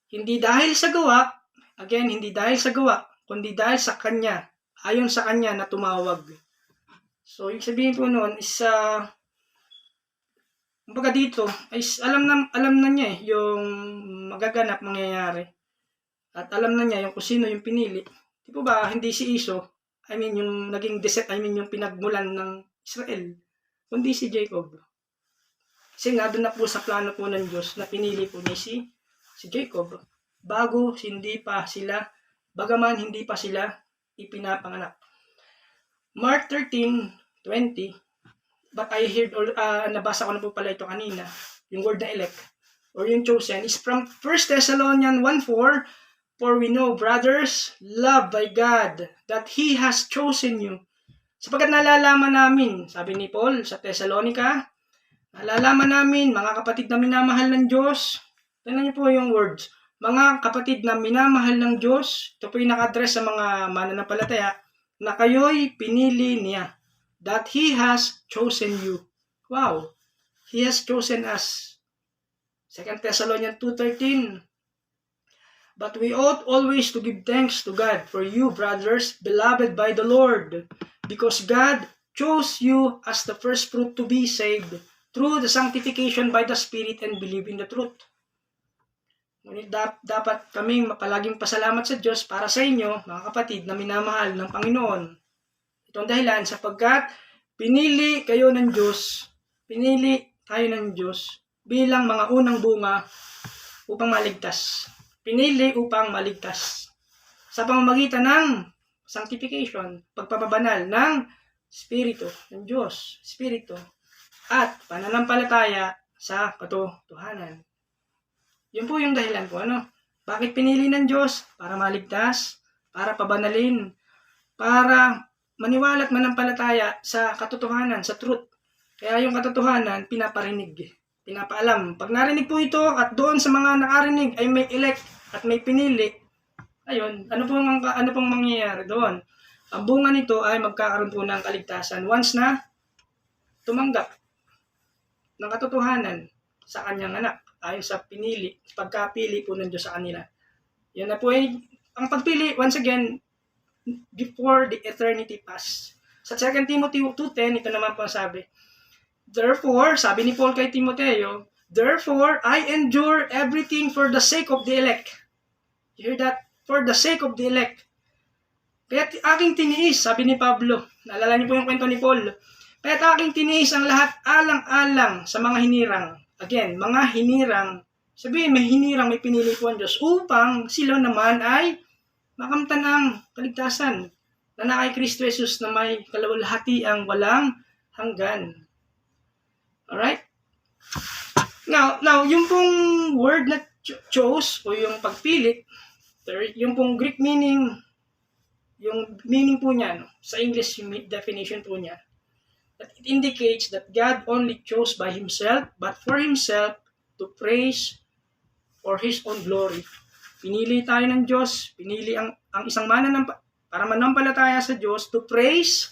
hindi dahil sa gawa, kundi dahil sa Kanya, ayon sa Kanya na tumawag. So, yung sabihin po noon is, kumbaga dito, is alam na niya yung magaganap, mangyayari. At alam na niya yung kung sino yung pinili. Di po ba, hindi si Esau, yung naging yung pinagmulan ng Israel, kundi si Jacob. Kasi nga doon na po sa plano po ng Diyos na pinili po ni si Jacob. Bagaman hindi pa sila ipinapanganak. Mark 13:20, but I heard, nabasa ko na po pala ito kanina, yung word na elect, or yung chosen, is from 1 Thessalonians 1:4, for we know, brothers, loved by God, that He has chosen you. Sapagkat nalalaman namin, sabi ni Paul sa Thessalonica, nalalaman namin, mga kapatid na minamahal ng Diyos, tingnan niyo po yung words, mga kapatid na minamahal ng Diyos, ito po yung naka-address sa mga mananampalataya, na kayo'y pinili niya, that He has chosen you. Wow! He has chosen us. 2 Thessalonians 2:13, but we ought always to give thanks to God for you, brothers, beloved by the Lord, because God chose you as the first fruit to be saved through the sanctification by the Spirit and believe in the truth. Ngunit dapat kaming palaging pasalamat sa Diyos para sa inyo, mga kapatid na minamahal ng Panginoon. Itong dahilan sapagkat pinili tayo ng Diyos bilang mga unang bunga upang maligtas. Pinili upang maligtas. Sa pamamagitan ng sanctification, pagpapabanal ng Espiritu ng Diyos, Espiritu, at pananampalataya sa katotohanan. Yun po yung dahilan po, ano? Bakit pinili ng Diyos? Para maligtas, para pabanalin, para maniwala at manampalataya sa katotohanan, sa truth. Kaya yung katotohanan, pinaparinig, pinapaalam. Pag narinig po ito at doon sa mga nakarinig ay may elect at may pinili, ayun, ano pong mangyayari doon? Ang bunga nito ay magkakaroon po ng kaligtasan once na tumanggap ng katotohanan sa kanyang anak ayon sa pagkapili po ng Diyos sa kanila. Yan na po ay ang pagpili, once again, before the eternity pass. Sa 2 Timothy 2:10, ito naman po sabi, therefore, sabi ni Paul kay Timoteo, therefore, I endure everything for the sake of the elect. You hear that? For the sake of the elect. Kaya aking tiniis, sabi ni Pablo, naalala niyo po yung kwento ni Paul, kaya aking tiniis ang lahat alang-alang sa mga hinirang. Again, mga hinirang, sabihin may hinirang, may pinili po ang Diyos upang sila naman ay makamtan ang kaligtasan na na kay Kristo Jesus na may kalawalhatiang walang hanggan. Alright? Now, yung pong word na chose o yung pagpili, yung pong Greek meaning, yung meaning po niya, no? Sa English yung definition po niya, that it indicates that God only chose by Himself, but for Himself to praise for His own glory. Pinili tayo ng Diyos, pinili ang isang para manampalataya sa Diyos to praise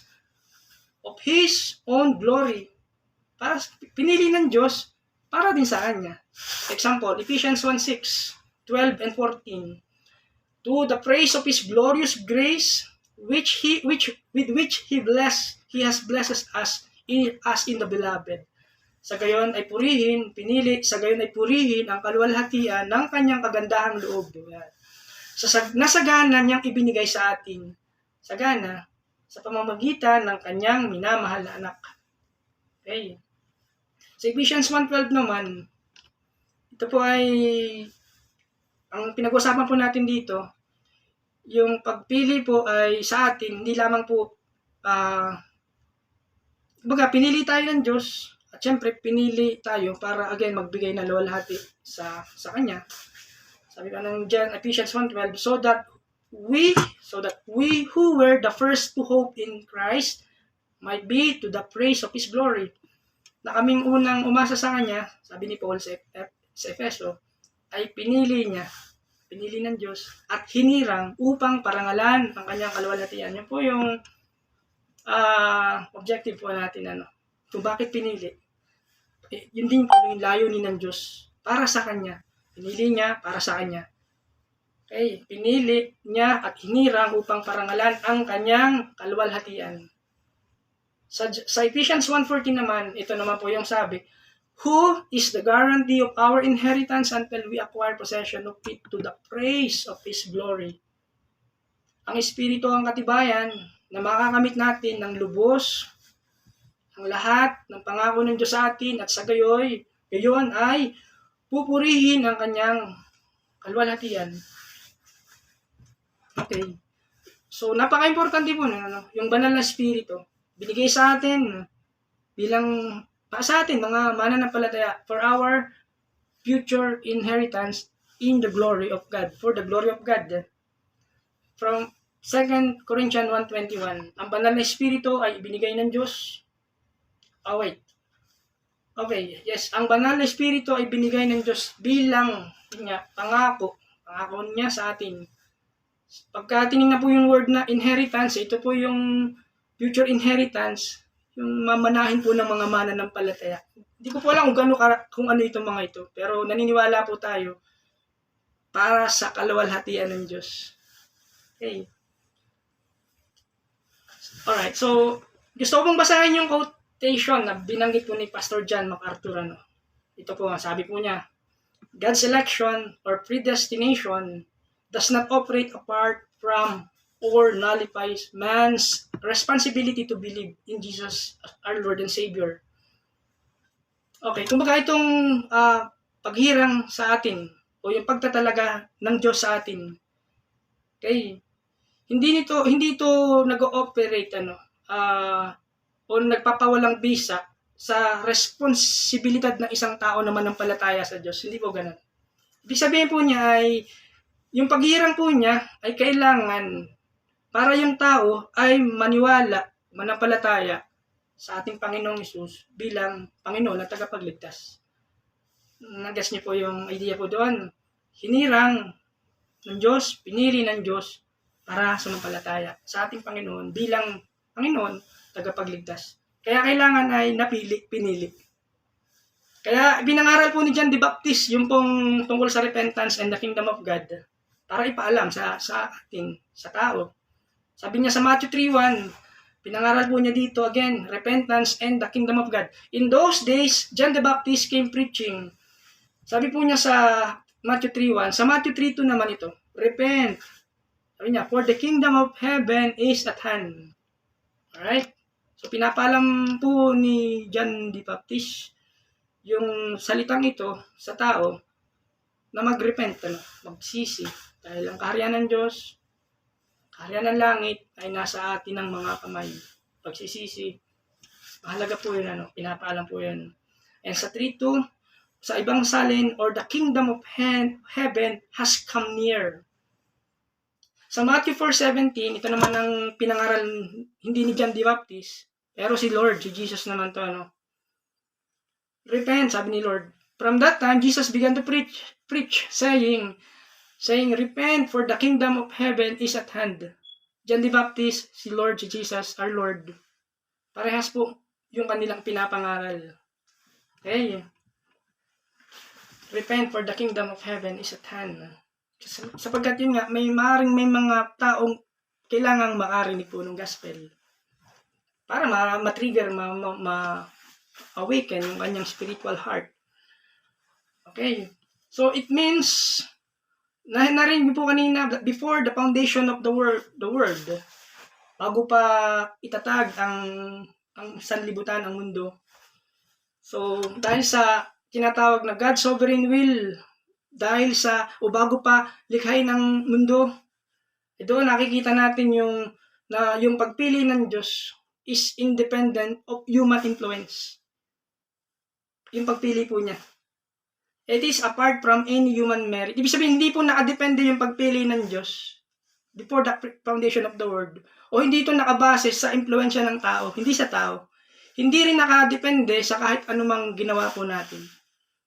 of His own glory. Pinili ng Diyos para din sa Kanya. Example, Ephesians 1:6, 12 and 14. To the praise of His glorious grace, with which He has blessed us in the beloved. Sa gayon ay purihin ang kaluwalhatian ng kanyang kagandahang loob. Nasagana niyang ibinigay sa atin. Sagana sa pamamagitan ng kanyang minamahal na anak. Okay. Sa Ephesians 1:12 naman, ito po ay, ang pinag-usapan po natin dito, yung pagpili po ay sa atin, hindi lamang po, pinili tayo ng Diyos, at syempre, pinili tayo para again magbigay ng luwalhati sa Kanya. Sabi ka ng Ephesians 1:12, so that we who were the first to hope in Christ might be to the praise of His glory. Na kaming unang umasa sa Kanya, sabi ni Paul sa Efeso, ay pinili ng Diyos at hinirang upang parangalan ang Kanyang kaluwalhatian. Yan po yung objective po natin, kung bakit pinili. Yun din po yung layunin ng Diyos para sa Kanya. Pinili niya para sa Kanya. Okay, pinili niya at hinirang upang parangalan ang Kanyang kaluwalhatian. Sa Ephesians 1:14 naman, ito naman po yung sabi, who is the guarantee of our inheritance until we acquire possession of it to the praise of His glory. Ang Espiritu ang katibayan na makakamit natin ng lubos ang lahat ng pangako ng Diyos sa atin at sa gayon ay pupurihin ang Kanyang kaluwalhatian. Okay. So, napaka-importante po yung banal na Espiritu. Binigay sa atin sa atin, mga mananampalataya, for our future inheritance in the glory of God, for the glory of God. From 2 Corinthians 1:21, ang banal na Espiritu ay ibinigay ng Diyos. Okay, yes, ang banal na Espiritu ay binigay ng Diyos bilang pangako niya sa atin. Pagka tinignan po yung word na inheritance, ito po yung future inheritance, yung mamanahin po ng mga mananampalataya. Hindi ko po alam kung ano itong mga ito, pero naniniwala po tayo para sa kaluwalhatian ng Diyos. Okay. Alright, so gusto ko pong basahin yung quotation na binanggit po ni Pastor John MacArthur. Ito po, sabi po niya, God's election or predestination does not operate apart from or nullifies man's responsibility to believe in Jesus as our Lord and Savior. Okay, kumbaga itong paghirang sa atin o yung pagtatalaga ng Diyos sa atin. Okay, hindi ito nag-ooperate o nagpapawalang bisa sa responsibilidad ng isang tao na manampalataya sa Diyos. Hindi po ganun. Ibig sabihin po niya ay, yung paghihirang po niya ay kailangan para yung tao ay maniwala, manampalataya sa ating Panginoong Hesus bilang Panginoon at tagapagligtas. Nagas niyo po yung idea po doon. Hinirang ng Diyos, pinili ng Diyos para sumampalataya sa ating Panginoon bilang Panginoon, tagapagligtas. Kaya kailangan ay napili, pinili. Kaya binangaral po ni John the Baptist yung pong tungkol sa repentance and the kingdom of God para ipaalam sa atin, sa tao. Sabi niya sa Matthew 3:1, pinangaral po niya dito again, repentance and the kingdom of God. In those days, John the Baptist came preaching. Sabi po niya sa Matthew 3:1, sa Matthew 3:2 naman ito, repent. Sabi niya, for the kingdom of heaven is at hand. Alright? So pinapalam po ni John the Baptist yung salitang ito sa tao na mag-repent, magsisi. Dahil ang kaharian ng Diyos, kaharian ng langit ay nasa atin ng mga kamay. Pagsisisi, mahalaga po yun, pinapaalam po yun. And sa 3:2, sa ibang salin, or the kingdom of heaven has come near. Sa Matthew 4:17, ito naman ang pinangaral hindi ni John the Baptist, pero si Lord, si Jesus naman to, repent, sabi ni Lord. From that time, Jesus began to preach, saying, repent, for the kingdom of heaven is at hand. John the Baptist, si Lord, si Jesus, our Lord. Parehas po yung kanilang pinapangaral. Okay? Repent, for the kingdom of heaven is at hand. Sapagkat yun nga, may mga taong kailangang makarinig po ng gospel para ma-trigger, awaken yung kanyang spiritual heart. Okay? So, it means, narinig po kanina, that before the foundation of the world, bago pa itatag ang sanlibutan, ang mundo. So, dahil sa tinatawag na God's sovereign will, bago pa likhain ng mundo, doon nakikita natin yung pagpili ng Diyos is independent of human influence. Yung pagpili po niya. It is apart from any human merit. Ibig sabihin, hindi po nakadepende yung pagpili ng Diyos before the foundation of the world. O hindi ito nakabase sa impluensya ng tao, hindi sa tao. Hindi rin nakadepende sa kahit anumang ginawa po natin.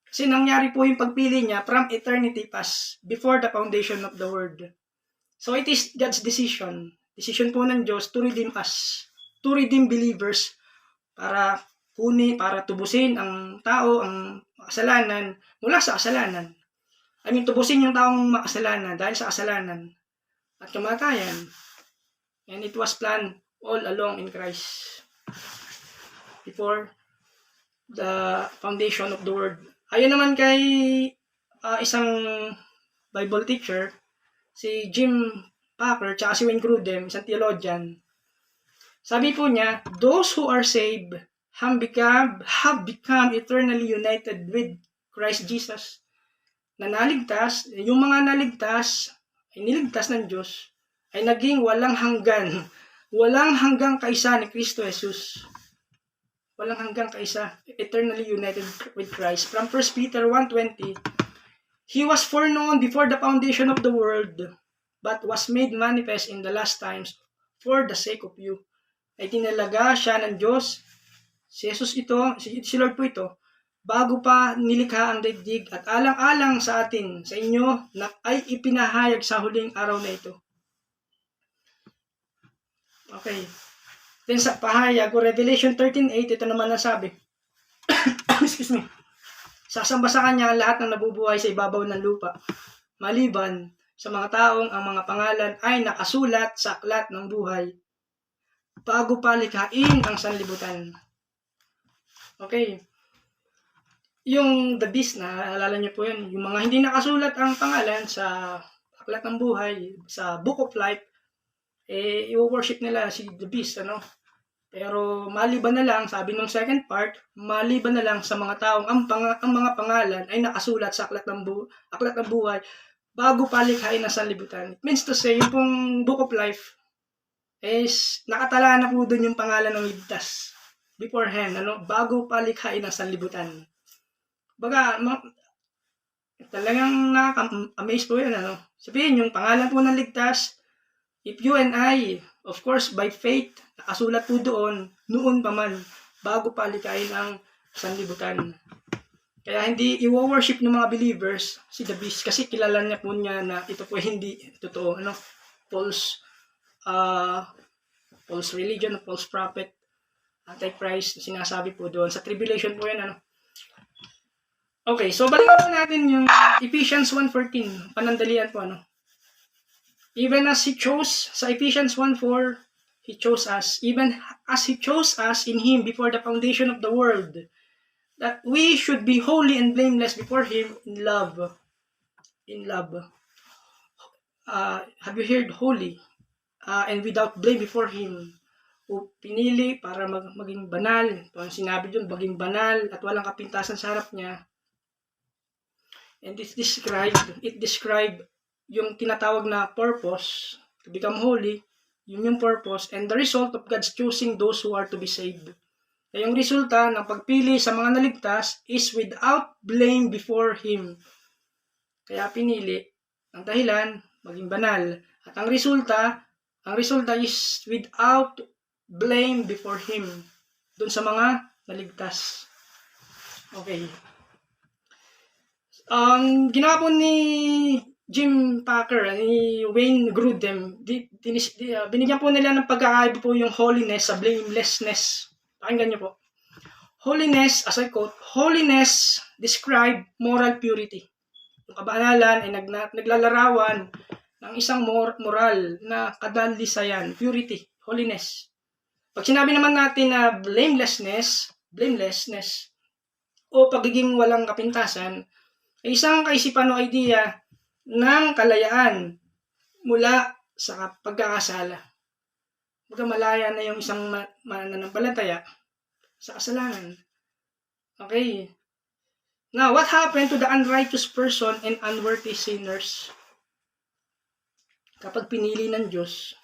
Kasi nangyari po yung pagpili niya from eternity past, before the foundation of the world. So it is God's decision. Decision po ng Diyos to redeem us, to redeem believers, para tubusin ang tao, ang kasalanan, mula sa kasalanan. Tubusin yung taong makasalanan dahil sa kasalanan at kamatayan. And it was planned all along in Christ before the foundation of the world. Ayon naman kay isang Bible teacher, si Jim Packer, tsaka si Wayne Grudem, isang theologian. Sabi po niya, those who are saved have become eternally united with Christ Jesus. Yung mga naligtas, ay niligtas ng Diyos, ay naging walang hanggang kaisa ni Kristo Jesus. Walang hanggang kaisa, eternally united with Christ. From 1 Peter 1:20, He was foreknown before the foundation of the world, but was made manifest in the last times for the sake of you. Ay tinalaga siya ng Diyos, si Jesus ito, si Lord po ito, bago pa nilikha ang daigdig at alang-alang sa atin, sa inyo, na ay ipinahayag sa huling araw na ito. Okay. Then sa pahayag, Revelation 13:8, ito naman ang sabi. Excuse me. Sasamba sa kanya ang lahat ng nabubuhay sa ibabaw ng lupa, maliban sa mga taong ang mga pangalan ay nakasulat sa aklat ng buhay bago pa likhain ang sanlibutan. Okay. Yung the beast, naalala niyo po yun, yung mga hindi nakasulat ang pangalan sa aklat ng buhay, sa book of life, i-worship nila si the beast, Pero maliban na lang, sabi nung second part, maliban na lang sa mga taong ang mga pangalan ay nakasulat sa aklat ng buhay bago palikhain ang sanlibutan. It means to say, yung pong book of life is nakatala na po doon yung pangalan ng ligtas beforehand, bago palikhain ang sanlibutan. Baga, talagang nakaka-amaze po yan, Sabihin, yung pangalan po ng ligtas, if you and I, of course, by faith, nakasulat po doon, noon pa man, bago palikhain ang sanlibutan. Kaya hindi i-worship ng mga believers si the beast kasi kilala niya po niya na ito po hindi totoo, false religion, false prophet, antichrist, sinasabi po doon. Sa tribulation po yan, Okay, so balikan natin yung Ephesians 1:14, panandalian po, Even as He chose, sa Ephesians 1:4, He chose us, even as He chose us in Him before the foundation of the world, that we should be holy and blameless before Him in love. In love. Have you heard holy? And without blame before Him. O pinili para maging banal. Ito ang sinabi doon, maging banal at walang kapintasan sa harap niya. And it described yung tinatawag na purpose, to become holy, yung purpose, and the result of God's choosing those who are to be saved. Kaya yung resulta ng pagpili sa mga naligtas is without blame before Him. Kaya pinili, ang dahilan, maging banal. At ang resulta is without blame before Him. Doon sa mga naligtas. Okay. Ginawa po ni Jim Packer, ni Wayne Grudem, binigyan po nila ng pagkakaiba po yung holiness sa blamelessness. Pakinggan niyo po. Holiness, as I quote, holiness describe moral purity. Yung kabanalan ay naglalarawan ng isang moral na kadalisayan, purity, holiness. Pag sinabi naman natin na blamelessness, o pagiging walang kapintasan, ay isang kaisipan o idea ng kalayaan mula sa pagkakasala. Malaya na yung isang mananampalataya sa kasalanan. Okay. Now, what happened to the unrighteous person and unworthy sinners? Kapag pinili ng Diyos,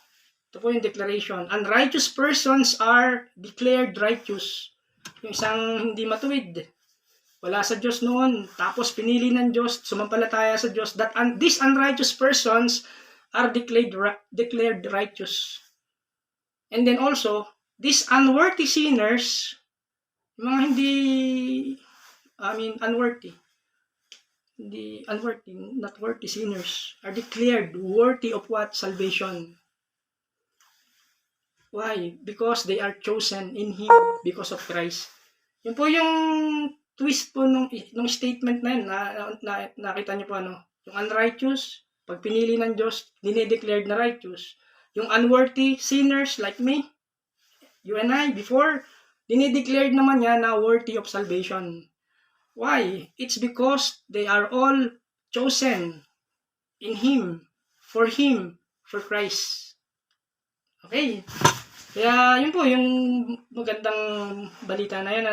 ito po yung declaration. Unrighteous persons are declared righteous. Yung isang hindi matuwid, wala sa Diyos noon, tapos pinili ng Diyos, sumampalataya sa Diyos, that these unrighteous persons are declared righteous. And then also, these unworthy sinners, yung mga not worthy sinners, are declared worthy of what? Salvation. Why? Because they are chosen in Him because of Christ. Yun po yung twist po nung statement na yun, nakita niyo po yung unrighteous, pag pinili ng Diyos, dinedeclared na righteous. Yung unworthy sinners like me, you and I, before, dinedeclared naman niya na worthy of salvation. Why? It's because they are all chosen in Him, for Christ. Okay? Kaya yun po yung magandang balita na yun,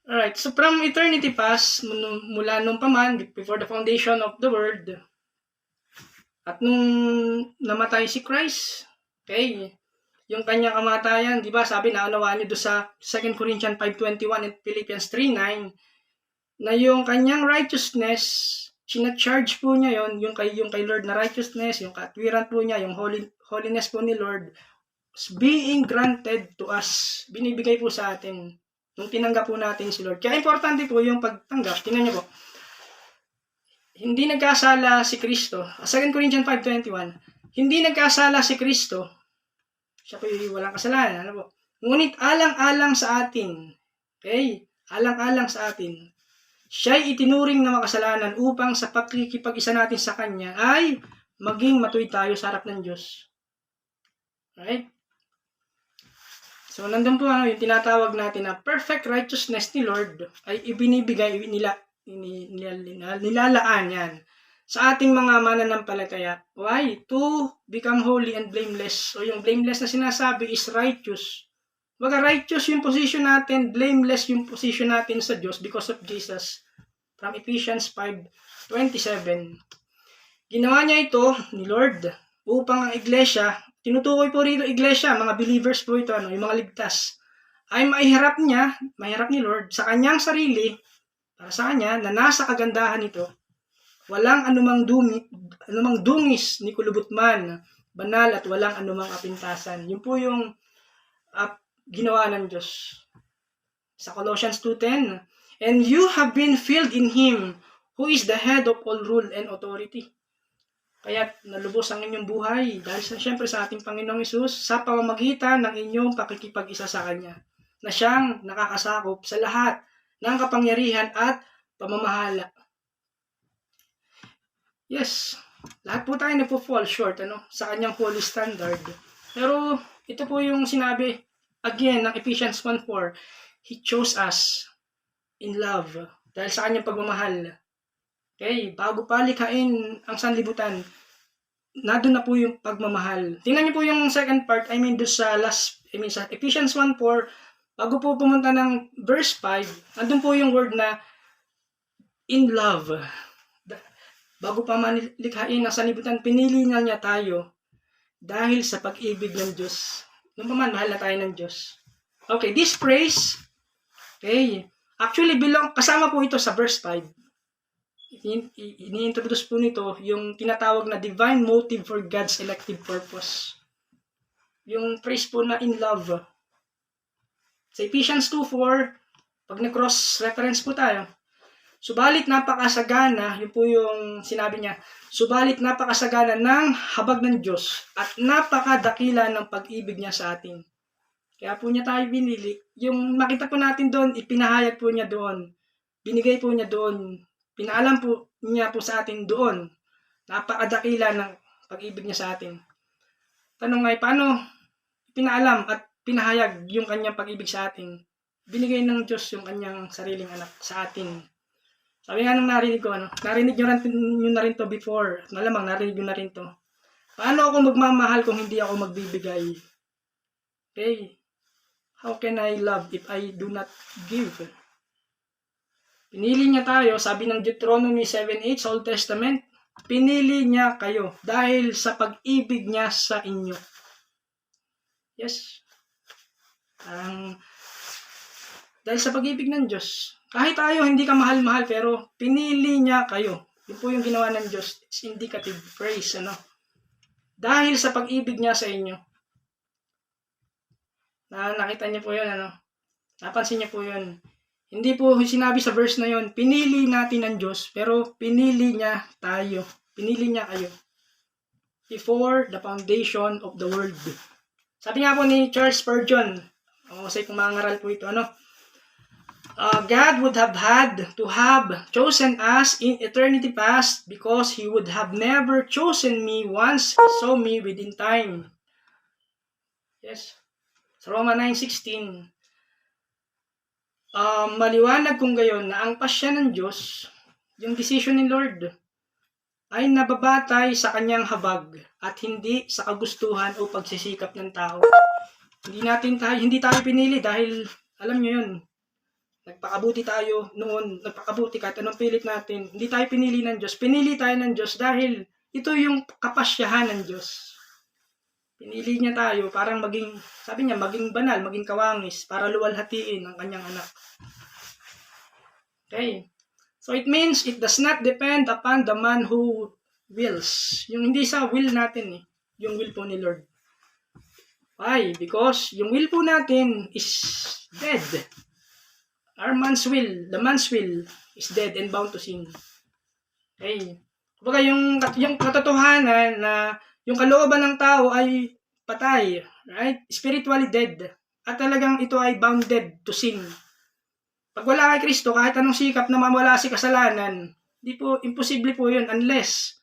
Alright, so from eternity past, mula nung paman, before the foundation of the world, at nung namatay si Christ, okay, yung kanyang kamatayan, di ba, sabi na naunawaan niyo doon sa 2 Corinthians 5:21 and Philippians 3:9, na yung kanyang righteousness, sinacharge po niya yung kay Lord na righteousness, yung katwiran po niya, yung holiness po ni Lord, being granted to us, binibigay po sa atin, nung tinanggap po natin si Lord. Kaya importante po yung pagtanggap. Tingnan niyo po. Hindi nagkasala si Kristo. 2 Corinthians 5:21. Hindi nagkasala si Kristo. Siya po yung walang kasalanan. Po? Ngunit alang-alang sa atin. Okay? Alang-alang sa atin. Siya'y itinuring na makasalanan upang sa pakikipag-isa natin sa Kanya ay maging matuwid tayo sa harap ng Diyos. Right? So, nandun po yung tinatawag natin na perfect righteousness ni Lord ay ibinibigay, nilalaan yan sa ating mga mananampalataya. Why? To become holy and blameless. So, yung blameless na sinasabi is righteous. Baga righteous yung position natin, blameless yung position natin sa Diyos because of Jesus. From Ephesians 5:27. Ginawa niya ito ni Lord upang ang iglesia, tinutukoy po rito iglesia, mga believers po ito, yung mga ligtas, ay mahirap ni Lord sa kanyang sarili, para sa kanya, na nasa kagandahan nito, walang anumang dungis ni kulubot man, banal at walang anumang kapintasan. Yun po yung ginawa ng Diyos. Sa Colossians 2:10, and you have been filled in Him, who is the head of all rule and authority. Kaya nalubos ang inyong buhay dahil siyempre sa ating Panginoong Hesus sa pamamagitan ng inyong pakikipag-isa sa Kanya, na siyang nakakasakop sa lahat ng kapangyarihan at pamamahala. Yes, lahat po tayo nagpo-fall short sa Kanyang holy standard. Pero ito po yung sinabi again ng Ephesians 1:4, He chose us in love dahil sa Kanyang pagmamahal. Okay, bago pa likhain ang sanlibutan, nandun na po yung pagmamahal. Tingnan niyo po yung second part, sa Ephesians 1:4, bago po pumunta ng verse 5, nandun po yung word na in love. Bago pa malikhain ang sanlibutan, pinili niya tayo dahil sa pag-ibig ng Diyos. Nung pa man, mahal na tayo ng Diyos. Okay, this phrase, actually kasama po ito sa verse 5. Ini-introduce po nito yung tinatawag na divine motive for God's elective purpose. Yung phrase po na in love. Sa Ephesians 2:4, pag na-cross reference po tayo, subalit napakasagana, yun po yung sinabi niya, subalit napakasagana ng habag ng Diyos at napakadakila ng pag-ibig niya sa atin. Kaya po niya tayo binili. Yung makita po natin doon, ipinahayag po niya doon. Binigay po niya doon. Pinaalam po niya po sa atin doon. Napakadakila ng pag-ibig niya sa atin. Tanong ay, paano pinaalam at pinahayag yung kanyang pag-ibig sa atin? Binigay ng Diyos yung kanyang sariling anak sa atin. Sabi nga nung narinig ko, narinig nyo na rin to before. Malamang narinig nyo na rin to. Paano ako magmamahal kung hindi ako magbibigay? Okay. How can I love if I do not give? Pinili niya tayo, sabi ng Deuteronomy 7:8 sa Old Testament, pinili niya kayo dahil sa pag-ibig niya sa inyo. Yes. Dahil sa pag-ibig ng Diyos. Kahit tayo hindi ka mahal-mahal, pero pinili niya kayo. Yun po yung ginawa ng Diyos. It's indicative phrase, Dahil sa pag-ibig niya sa inyo. Nakita niyo po yun, Napansin niyo po yun. Hindi po sinabi sa verse na yun, pinili natin ng Diyos, pero pinili niya tayo. Pinili niya kayo. Before the foundation of the world. Sabi nga po ni Charles Spurgeon, kasi kung mangaral po ito, God would have had to have chosen us in eternity past because He would have never chosen me once He saw me within time. Yes. Sa Roma 9:16, maliwanag kung gayon na ang pasya ng Diyos, yung decision ni Lord, ay nababatay sa kanyang habag at hindi sa kagustuhan o pagsisikap ng tao. Hindi tayo pinili dahil, alam nyo yun, nagpakabuti tayo noon, nagpakabuti kahit anong pilit natin. Hindi tayo pinili ng Diyos. Pinili tayo ng Diyos dahil ito yung kapasyahan ng Diyos. Pinili niya tayo parang sabi niya, maging banal, maging kawangis para luwalhatiin ang kanyang anak. Okay. So it means it does not depend upon the man who wills. Yung hindi sa will natin yung will po ni Lord. Why? Because yung will po natin is dead. The man's will is dead and bound to sin. Okay. Kumbaga yung katotohanan na yung kalooban ng tao ay patay, right? Spiritually dead. At talagang ito ay bounded to sin. Pag wala kay Kristo, kahit anong sikap na mawala si kasalanan, imposible po yun unless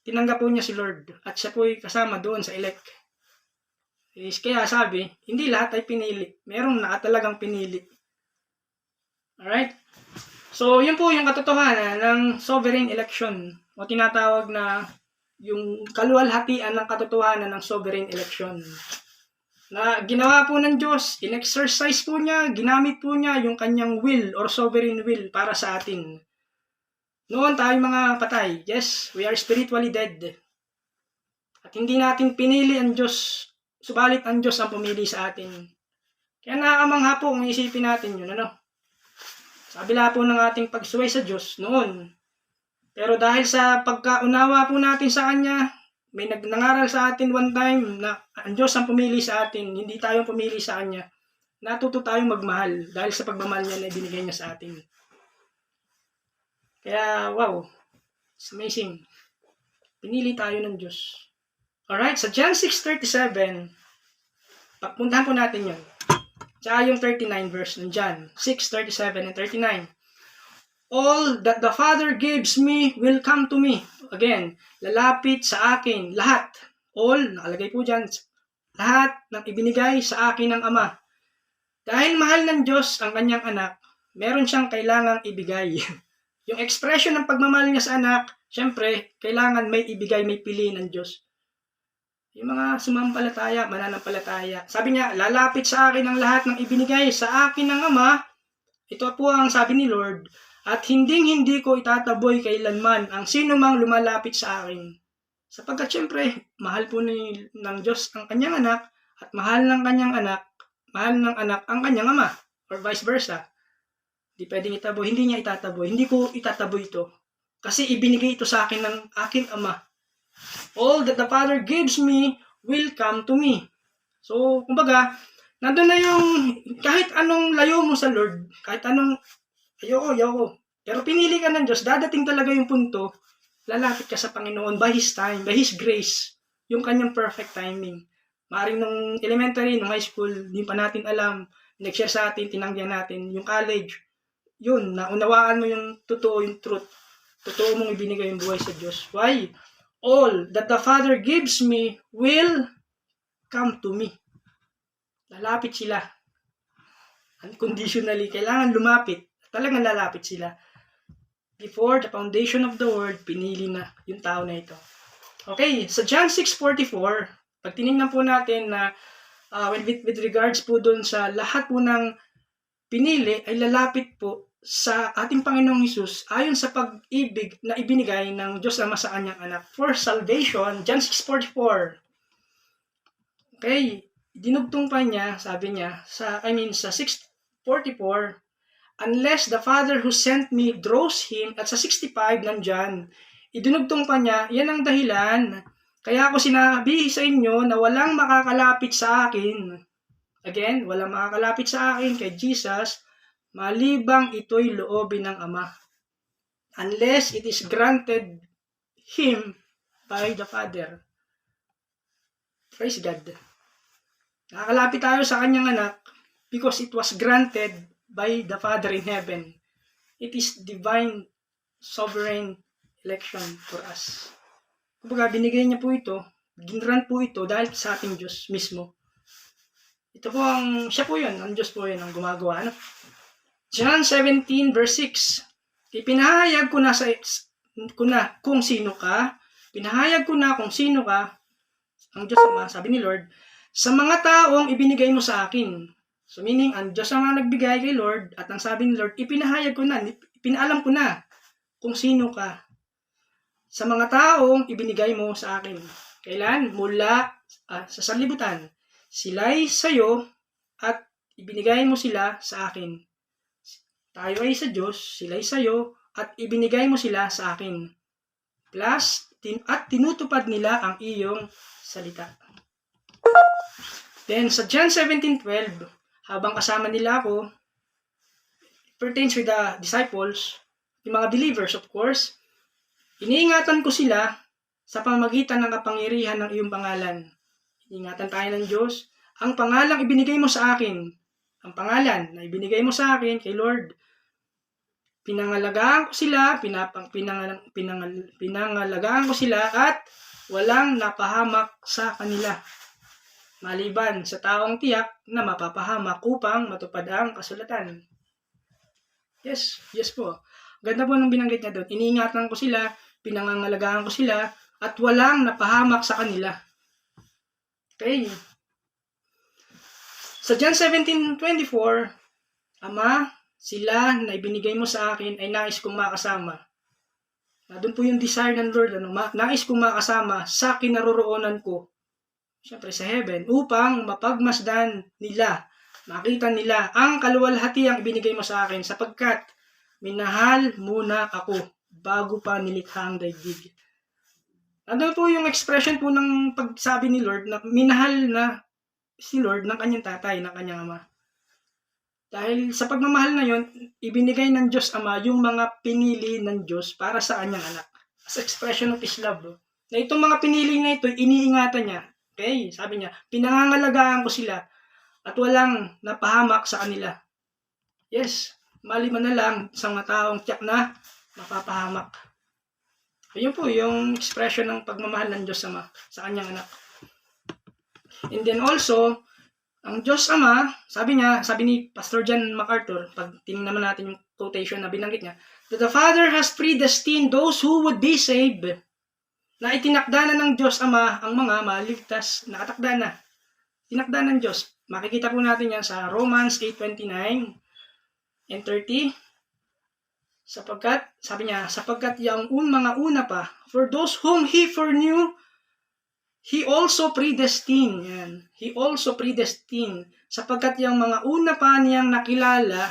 tinanggap po niya si Lord at siya po ay kasama doon sa elect. Kaya sabi, hindi lahat ay pinili. Merong nakatalagang pinili. Alright? So, yun po yung katotohanan ng sovereign election o tinatawag na yung kaluwalhatian ng katotohanan ng sovereign election. Na ginawa po ng Diyos, in-exercise po niya, ginamit po niya yung kanyang will or sovereign will para sa atin. Noon tayo mga patay, yes, we are spiritually dead. At hindi natin pinili ang Diyos, subalit ang Diyos ang pumili sa atin. Kaya nakakamangha po kung isipin natin yun, ano? Sa kabila po ng ating pagsuway sa Diyos noon. Pero dahil sa pagkaunawa po natin sa Kanya, may nangaral sa atin one time na ang Diyos ang pumili sa atin, hindi tayo pumili sa Kanya. Natuto tayong magmahal dahil sa pagmamahal niya na ibinigay niya sa atin. Kaya, wow, it's amazing. Pinili tayo ng Diyos. Alright, sa John 6:37, puntahan po natin yun. Tsaka yung 39 verse ng John 6:37 and 39. All that the Father gives me will come to me. Again, lalapit sa akin lahat. All, nakalagay po dyan, lahat ng ibinigay sa akin ng Ama. Dahil mahal ng Diyos ang kanyang anak, meron siyang kailangang ibigay. Yung expression ng pagmamahal niya sa anak, syempre, kailangan may ibigay, may pili ng Diyos. Yung mga sumampalataya, mananampalataya. Sabi niya, lalapit sa akin ang lahat ng ibinigay sa akin ng Ama. Ito po ang sabi ni Lord, at hindi ko itataboy kailanman ang sino mang lumalapit sa akin. Sapagkat syempre, mahal po ng Diyos ang kanyang anak, at mahal ng anak ang kanyang ama, or vice versa. Hindi pwedeng itaboy, hindi niya itataboy. Hindi ko itataboy ito. Kasi ibinigay ito sa akin ng aking Ama. All that the Father gives me will come to me. So, kumbaga, nandun na yung kahit anong layo mo sa Lord, kahit anong ayoko. Pero pinili ka ng Diyos, dadating talaga yung punto, lalapit ka sa Panginoon by His time, by His grace, yung kanyang perfect timing. Maaaring nung elementary, nung high school, hindi pa natin alam, nag-share sa atin, tinanggihan natin, yung college, yun, naunawaan mo yung totoo, yung truth. Totoo mong ibinigay yung buhay sa Diyos. Why? All that the Father gives me will come to me. Lalapit sila. Unconditionally, kailangan lumapit. Talagang lalapit sila. Before the foundation of the world, pinili na yung tao na ito. Okay, sa John 6:44, pag tinignan po natin na with regards po dun sa lahat po ng pinili ay lalapit po sa ating Panginoong Hesus ayon sa pag-ibig na ibinigay ng Diyos Ama sa kanyang anak for salvation. John 6:44. Okay, dinugtong pa niya, sabi niya, sa 6:44, unless the Father who sent me draws him, at sa 65 nandyan, idinugtong pa niya, yan ang dahilan. Kaya ako sinabi sa inyo na walang makakalapit sa akin. Again, walang makakalapit sa akin kay Jesus, malibang ito'y loobin ng Ama. Unless it is granted him by the Father. Praise God. Nakakalapit tayo sa kanyang anak because it was granted by the Father in heaven. It is divine, sovereign election for us. Kumbaga, binigay niya po ito, ginrant po ito dahil sa ating Diyos mismo. Ito po siya po yun, ang Diyos po yun ang gumagawa. Ano? John 17 verse 6. Ipinahayag ko na kung sino ka. Pinahayag ko na kung sino ka. Ang Diyos Ama, sabi ni Lord, sa mga taong ibinigay mo sa akin. So meaning, ang Diyos Ama nagbigay kay Lord, at ang sabi ni Lord, ipinahayag ko na, pinaalam ko na kung sino ka. Sa mga taong ibinigay mo sa akin. Kailan? Mula sa sanlibutan. Sila'y sa'yo at ibinigay mo sila sa akin. Tayo ay sa Diyos, sila'y sa'yo, at ibinigay mo sila sa akin. Plus, at tinutupad nila ang iyong salita. Then, sa John 17:12, habang kasama nila ako, pertains with the disciples, yung mga believers, of course, iniingatan ko sila sa pamamagitan ng kapangyarihan ng iyong pangalan. Iniingatan tayo ng Diyos. Ang pangalang ibinigay mo sa akin, ang pangalan na ibinigay mo sa akin kay Lord, pinangalagaan ko sila, pinangalagaan ko sila at walang napahamak sa kanila. Maliban sa taong tiyak na mapapahamak upang matupad ang kasulatan. Yes po. Ganda po nung binanggit niya doon. Iniingatan ko sila, pinangangalagaan ko sila, at walang napahamak sa kanila. Okay. Sa John 17:24, Ama, sila na ibinigay mo sa akin ay nais kong makasama. Doon po yung desire ng Lord, nais kong makasama sa kinaroroonan ko, siyempre sa heaven, upang mapagmasdan nila, makita nila ang kaluwalhatiang ibinigay mo sa akin, sapagkat minahal muna ako bago pa nilikha ang daigdig. Ano po yung expression po ng pagsabi ni Lord na minahal na si Lord ng kanyang tatay, ng kanyang ama. Dahil sa pagmamahal na yon, ibinigay ng Diyos Ama yung mga pinili ng Diyos para sa kanyang anak. As expression of His love. Na itong mga pinili na ito, iniingatan niya. Okay, sabi niya, pinangangalagaan ko sila at walang napahamak sa kanila. Yes, maliban na lang isang taong tiyak na mapapahamak. Ayun po yung expression ng pagmamahal ng Diyos Ama sa kanyang anak. And then also, ang Diyos Ama, sabi ni Pastor John MacArthur, pag tingnan naman natin yung quotation na binanggit niya, that the Father has predestined those who would be saved, na itinakda na ng Diyos Ama ang mga maligtas, nakatakda na. Tinakda ng Diyos. Makikita po natin yan sa Romans 8:29 and 30. Sapagkat, sabi niya, sapagkat yung mga una pa, for those whom He foreknew, He also predestined. Yan. He also predestined. Sapagkat yung mga una pa niyang nakilala,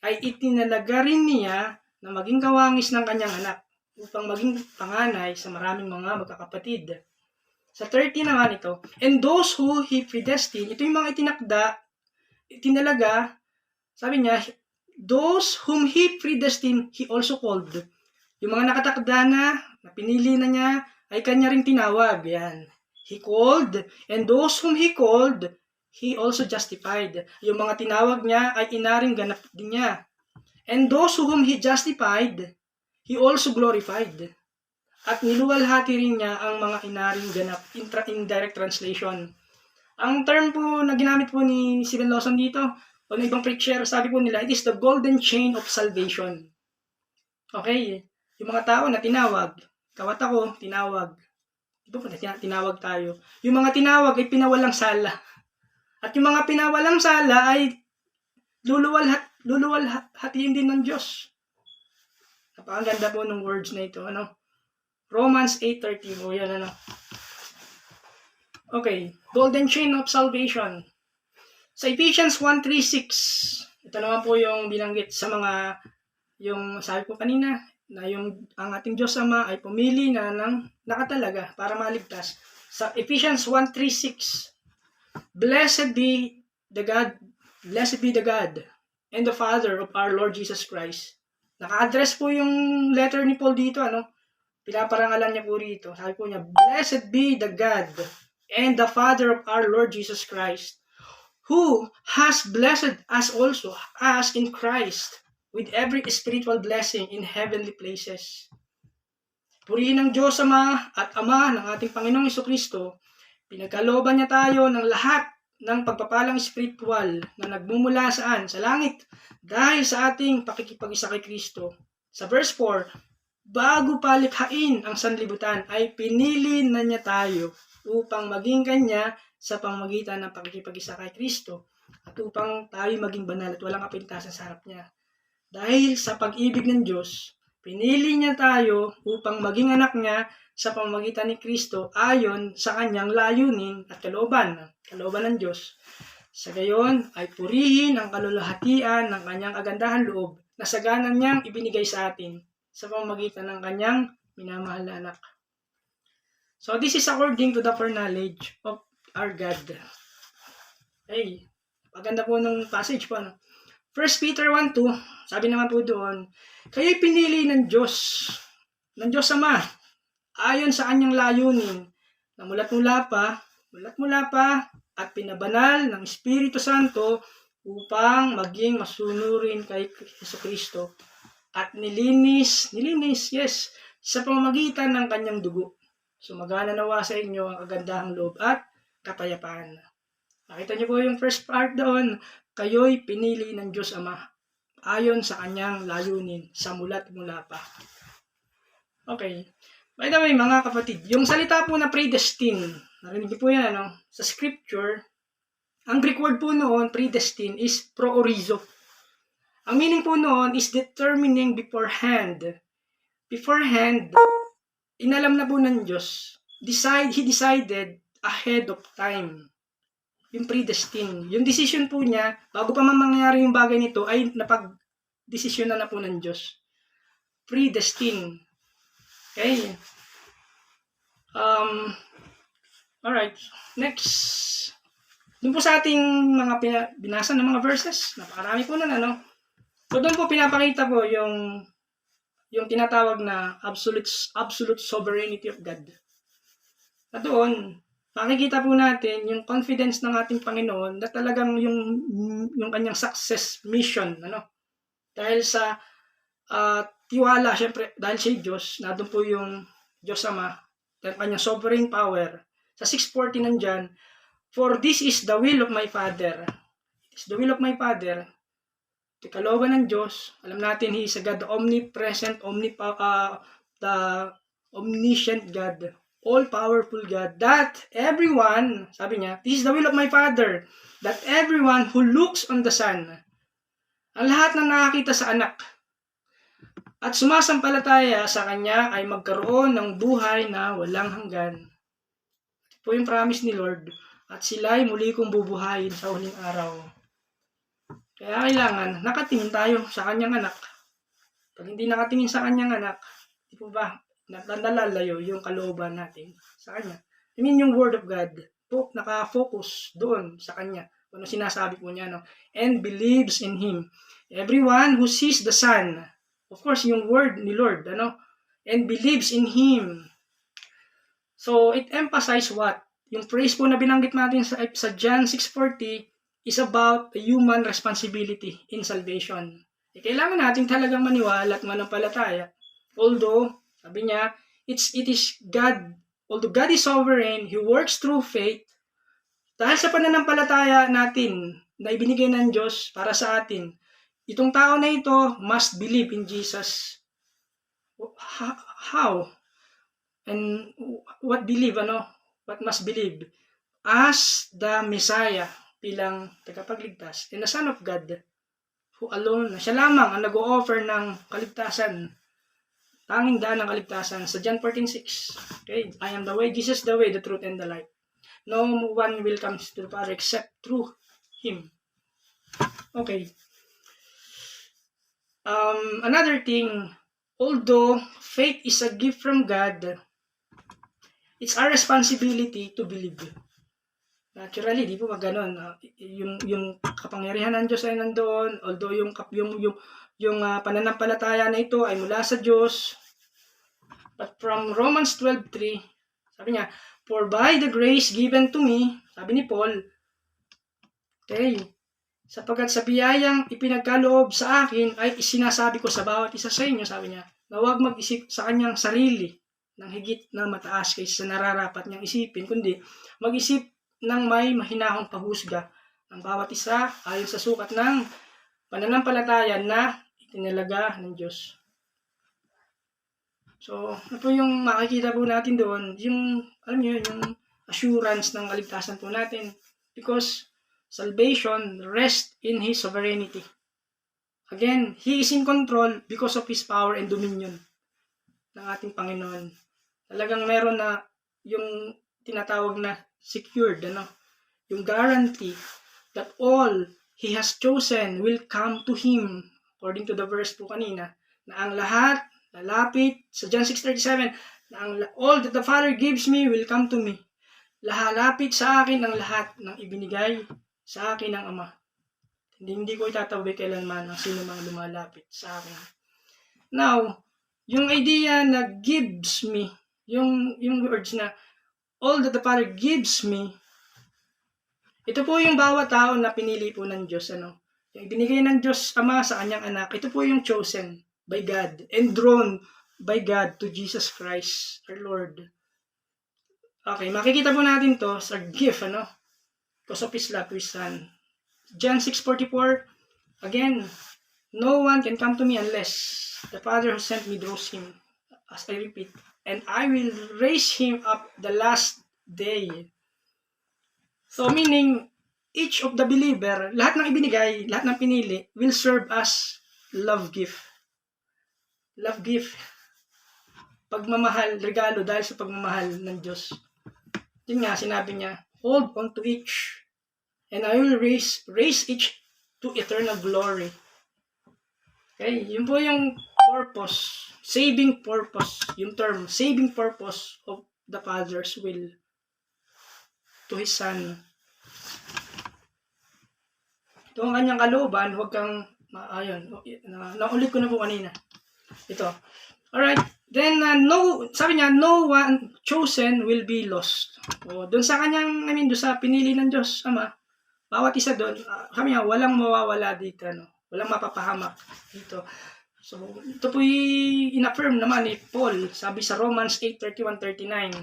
ay itinalaga rin niya na maging kawangis ng kanyang anak upang maging panganay sa maraming mga magkakapatid. Sa 30 naman ito, and those who He predestined, ito yung mga itinakda, itinalaga, sabi niya, those whom He predestined, He also called. Yung mga nakatakda na pinili na niya, ay kanya ring tinawag. Yan. He called, and those whom He called, He also justified. Yung mga tinawag niya ay inaring ganap din niya. And those whom He justified, He also glorified. At niluwalhati rin niya ang mga inaring ganap, indirect translation. Ang term po na ginamit po ni Steven Lawson dito, o ng ibang preacher, sabi po nila, it is the golden chain of salvation. Okay, yung mga tao na tinawag, ikaw at ako, tinawag. Ito po, tinawag tayo. Yung mga tinawag ay pinawalang sala. At yung mga pinawalang sala ay luluwalhatiin din ng Diyos. Napakaganda po ng words na ito. Romans 8:30 po yan. Okay, golden chain of salvation. Sa Ephesians 1:3-6, ito naman po yung binanggit sa mga, yung sabi ko kanina, na ang ating Diyos Ama ay pumili na ng nakatalaga para maligtas. Sa Ephesians 1:3-6, Blessed be the God and the Father of our Lord Jesus Christ. Naka-address po yung letter ni Paul dito, pinaparangalan niya po rito. Sabi po niya, Blessed be the God and the Father of our Lord Jesus Christ, who has blessed us also as in Christ with every spiritual blessing in heavenly places. Purihin ng Diyos Ama at Ama ng ating Panginoong Jesucristo, pinagkalooban niya tayo ng lahat ng pagpapalang spiritual na nagmumula saan? Sa langit, dahil sa ating pakikipag-isa kay Kristo. Sa verse 4, bago pa likhain ang sanlibutan, ay pinili na niya tayo upang maging Kanya sa pamamagitan ng pakikipag-isa kay Kristo at upang tayo maging banal at walang kapintasan sa harap niya. Dahil sa pag-ibig ng Diyos, pinili niya tayo upang maging anak niya sa pamamagitan ni Kristo ayon sa kanyang layunin at kalooban ng Diyos. Sa gayon ay purihin ang kalulahatian ng kanyang agandahan loob na sagana niyang ibinigay sa atin sa pamamagitan ng kanyang minamahal na anak. So this is according to the foreknowledge of our God. Hey, maganda po ng passage po. 1 Peter 1:2, sabi naman po doon, kayo'y pinili ng Diyos Ama, ayon sa kanyang layunin, na mulat-mula pa at pinabanal ng Espiritu Santo upang maging masunurin kay Jesucristo at nilinis, yes, sa pamamagitan ng kanyang dugo. Sumagana nawa sa inyo ang kagandahang loob at kapayapaan. Nakita niyo po yung first part doon, kayo'y pinili ng Diyos Ama ayon sa kanyang layunin sa mulat-mula pa. Okay. By the way, mga kapatid, yung salita po na predestine, narinig niyo po yan, sa scripture, ang Greek word po noon, predestine, is proorizo. Ang meaning po noon is determining beforehand beforehand, inalam na po ng Diyos. He decided ahead of time. Yung predestined. Yung decision po niya, bago pa man mangyari yung bagay nito, ay napag-desisyon na po ng Diyos. Predestined. Okay. Alright. Next. Doon po sa ating mga binasa ng mga verses, napakarami po na, ano? So doon po pinapakita po yung tinatawag na absolute sovereignty of God. At doon, makikita po natin yung confidence ng ating Panginoon na talagang yung kanyang success mission, ano? Dahil sa tiwala, syempre, dahil siya Diyos, na doon po yung Diyos Ama, dahil kanyang sovereign power. Sa 6:40 nandyan, for this is the will of my Father. It is the will of my Father. Ito kalooban ng Diyos. Alam natin, He is a God, the omnipresent, the omniscient God, all-powerful God, that everyone, sabi niya, this is the will of my Father, that everyone who looks on the Son, ang lahat na nakakita sa anak, at sumasampalataya sa Kanya ay magkaroon ng buhay na walang hanggan. Ito po yung promise ni Lord, at sila ay muli kong bubuhayin sa huling araw. Kaya kailangan nakatingin tayo sa Kanyang anak. Pag hindi nakatingin sa Kanyang anak, di po ba, nalalayo yung kalooban natin sa Kanya. I mean, yung Word of God, po, nakafocus doon sa Kanya. Ano sinasabi po niya, no? And believes in Him. Everyone who sees the Son, of course, yung Word ni Lord, ano? And believes in Him. So, it emphasizes what? Yung phrase po na binanggit natin sa John 6:40 is about the human responsibility in salvation. Kailangan natin talagang maniwala at manampalataya. Although, sabi niya, it is God, although God is sovereign, He works through faith. Dahil sa pananampalataya natin na ibinigay ng Diyos para sa atin, itong tao na ito must believe in Jesus. How? And what believe, ano? What must believe? As the Messiah, bilang tagapagligtas, and the Son of God, who alone, siya lamang ang nag-o-offer ng kaligtasan, tanging daan ng kaligtasan, sa John 14:6. Okay, I am the way, Jesus the way, the truth, and the life. No one will come to the Father except through Him. Okay. Another thing, although faith is a gift from God, it's our responsibility to believe. Naturally, di po ba ganun? Yung kapangyarihan ng Diyos ay nandoon, although yung pananampalataya na ito ay mula sa Diyos. But from Romans 12:3, sabi niya, for by the grace given to me, sabi ni Paul, okay, sapagkat sa biyayang ipinagkaloob sa akin ay isinasabi ko sa bawat isa sa inyo, sabi niya, na huwag mag-isip sa kanyang sarili ng higit na mataas kaysa sa nararapat niyang isipin, kundi mag-isip ng may mahinahong paghusga ng bawat isa ayon sa sukat ng pananampalataya na itinalaga ng Diyos. So, ano po yung makikita po natin doon, yung, alam niyo, yung assurance ng kaligtasan po natin. Because salvation rests in His sovereignty. Again, He is in control because of His power and dominion ng ating Panginoon. Talagang meron na yung tinatawag na secured, ano? Yung guarantee that all He has chosen will come to Him, according to the verse po kanina, na ang lahat lalapit, sa John 6:37, na all that the Father gives me will come to me. Lalapit sa akin ang lahat ng ibinigay sa akin ng Ama. Hindi ko itatabi kailanman ang sino mang lumalapit sa akin. Now, yung idea na gives me, yung words na all that the Father gives me, ito po yung bawat tao na pinili po ng Diyos, ano? Yung ibinigay ng Diyos Ama sa kanyang anak, ito po yung chosen by God and drawn by God to Jesus Christ, our Lord. Okay, makikita po natin to sa gift, ano? Because of His love to His Son. John 6:44, again, no one can come to me unless the Father who sent me draws him, as I repeat, and I will raise him up the last day. So meaning, each of the believer, lahat ng ibinigay, lahat ng pinili, will serve as love gift. Love gift. pagmamahal, regalo dahil sa pagmamahal ng Diyos. Yun nga, sinabi niya, hold on to each, and I will raise each to eternal glory. Okay, yun po yung purpose, saving purpose, yung term, saving purpose of the Father's will to His Son. Ito ang kanyang kalooban, huwag kang, ayun, naulit ko na po kanina. Ito. Alright, then, sabi niya, no one chosen will be lost. Doon sa kanyang, doon sa pinili ng Diyos, Ama, bawat isa doon, sabi niya, walang mawawala dito, walang mapapahamak dito. So, ito po in-affirm naman ni Paul, sabi sa Romans 8:31-39.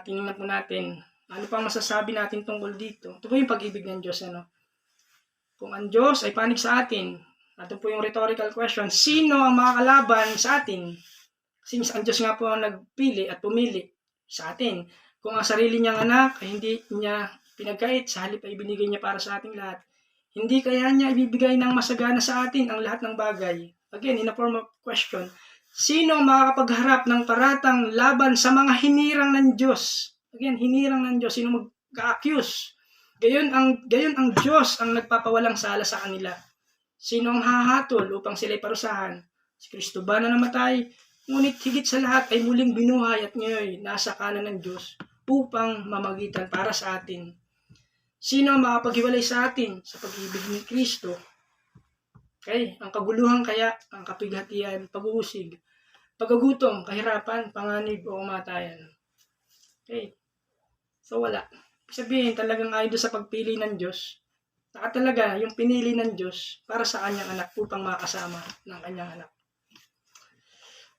Tingnan po natin, ano pang masasabi natin tungkol dito? Ito po yung pag-ibig ng Diyos, Kung ang Diyos ay panig sa atin, ito po yung rhetorical question, sino ang makakalaban sa atin? Kasi ang Diyos nga po ang nagpili at pumili sa atin. Kung ang sarili niyang anak ay hindi niya pinagkait, sa halip ay ibinigay niya para sa ating lahat, hindi kaya niya ibibigay ng masagana sa atin ang lahat ng bagay? Again, in a form of question, sino ang makakapagharap ng paratang laban sa mga hinirang ng Diyos? Again, hinirang ng Diyos, sino mag-accuse? Gayon ang Diyos ang nagpapawalang sala sa kanila. Sino ang hahatol upang sila'y parusahan? Si Kristo ba na namatay? Ngunit higit sa lahat ay muling binuhay at ngayon nasa kanan ng Diyos upang mamagitan para sa atin. Sino ang makapaghiwalay sa atin sa pag-ibig ni Kristo? Okay, ang kaguluhan kaya, ang kapighatian, pag-uusig, pagkagutom, kahirapan, panganib o kamatayan. Okay, so wala. Sabihin talagang ayon sa pagpili ng Diyos, talaga yung pinili ng Diyos para sa kanyang anak upang makasama ng kanyang anak.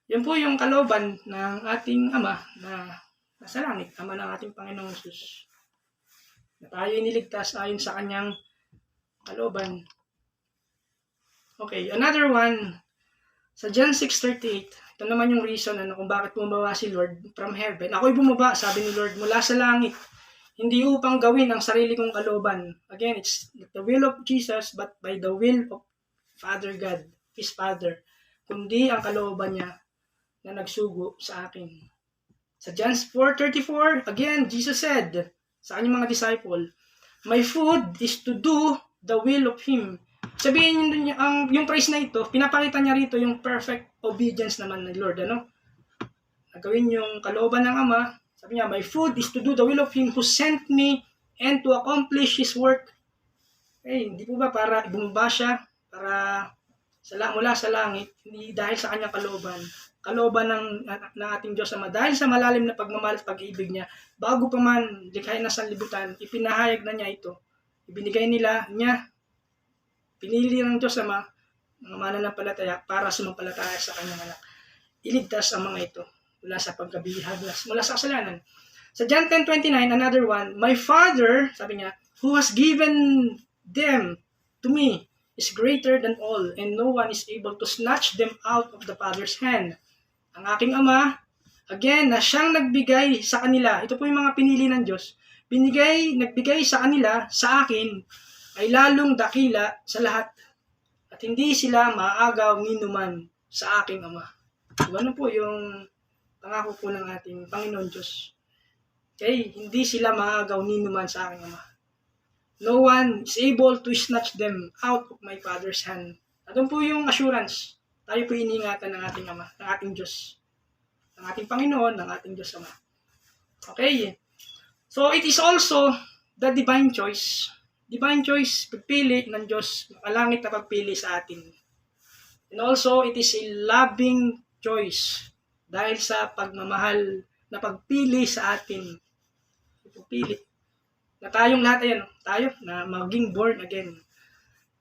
Yan po yung kalooban ng ating Ama na nasa langit, Ama ng ating Panginoong Hesus. Na tayo iniligtas ayon sa kanyang kalooban. Okay, another one, sa John 6:38, ito naman yung reason kung bakit bumaba si Lord from heaven. Ako'y bumaba, sabi ni Lord, mula sa langit, hindi upang gawin ang sarili kong kalooban. Again, it's not the will of Jesus, but by the will of Father God, His Father, kundi ang kalooban niya na nagsugo sa akin. Sa John 4:34, again, Jesus said sa kanyang mga disciple, my food is to do the will of Him. Sabihin niyo, yung praise na ito, pinapakita niya rito yung perfect obedience naman ng Lord. Nagawin yung kalooban ng Ama. Sabi niya, my food is to do the will of Him who sent me and to accomplish His work. Okay, hindi po ba para bumaba siya, para mula sa langit, hindi dahil sa kanyang kalooban ng ating Diyos Ama, dahil sa malalim na pagmamahal at pag-ibig niya, bago pa man likhain na sanlibutan, ipinahayag na niya ito. Ibinigay niya, pinili ng Diyos Ama, mga mananampalataya para sumampalataya sa kanyang anak. Iligtas ang mga ito mula sa pagkabihaglas, mula sa kasalanan. Sa John 10:29, another one, my Father, sabi niya, who has given them to me is greater than all, and no one is able to snatch them out of the Father's hand. Ang aking Ama, again, na siyang nagbigay sa kanila, ito po yung mga pinili ng Diyos, nagbigay sa kanila, sa akin, ay lalong dakila sa lahat, at hindi sila maaagaw ni numan sa aking Ama. So, ano po yung pangako po ng ating Panginoon Diyos? Okay, hindi sila maaagaw ni numan sa aking Ama. No one is able to snatch them out of my Father's hand. At po yung assurance, tayo po iniingatan ng ating Ama, ng ating Diyos, ng ating Panginoon, ng ating Diyos Ama. Okay, so it is also the divine choice. Divine choice, pagpili ng Diyos, makalangit na pagpili sa atin. And also, it is a loving choice dahil sa pagmamahal na pagpili sa atin. Pagpili. Na tayong lahat, tayo na maging born again.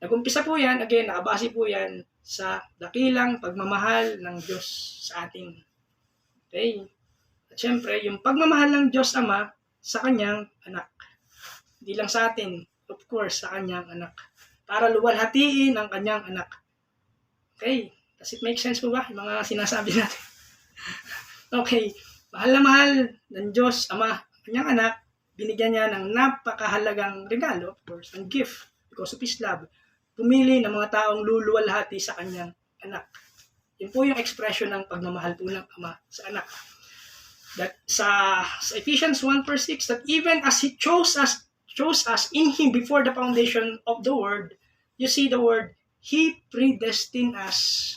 Nag-umpisa po yan, again, nakabase po yan sa dakilang pagmamahal ng Diyos sa atin. Okay? At syempre, yung pagmamahal ng Diyos Ama sa kanyang anak. Hindi lang sa atin, of course, sa kanyang anak. Para luwalhatiin ang kanyang anak. Okay? Does it make sense po ba? Yung mga sinasabi natin. Okay. Mahal na mahal ng Diyos Ama, kanyang anak, binigyan niya ng napakahalagang regalo, of course, ang gift, because of His love. Pumili ng mga taong luluwalhati sa kanyang anak. Yun po yung expression ng pagmamahal po ng Ama sa anak. That sa Ephesians 1:6, that even as He chose us in Him before the foundation of the world, you see the word, He predestined us.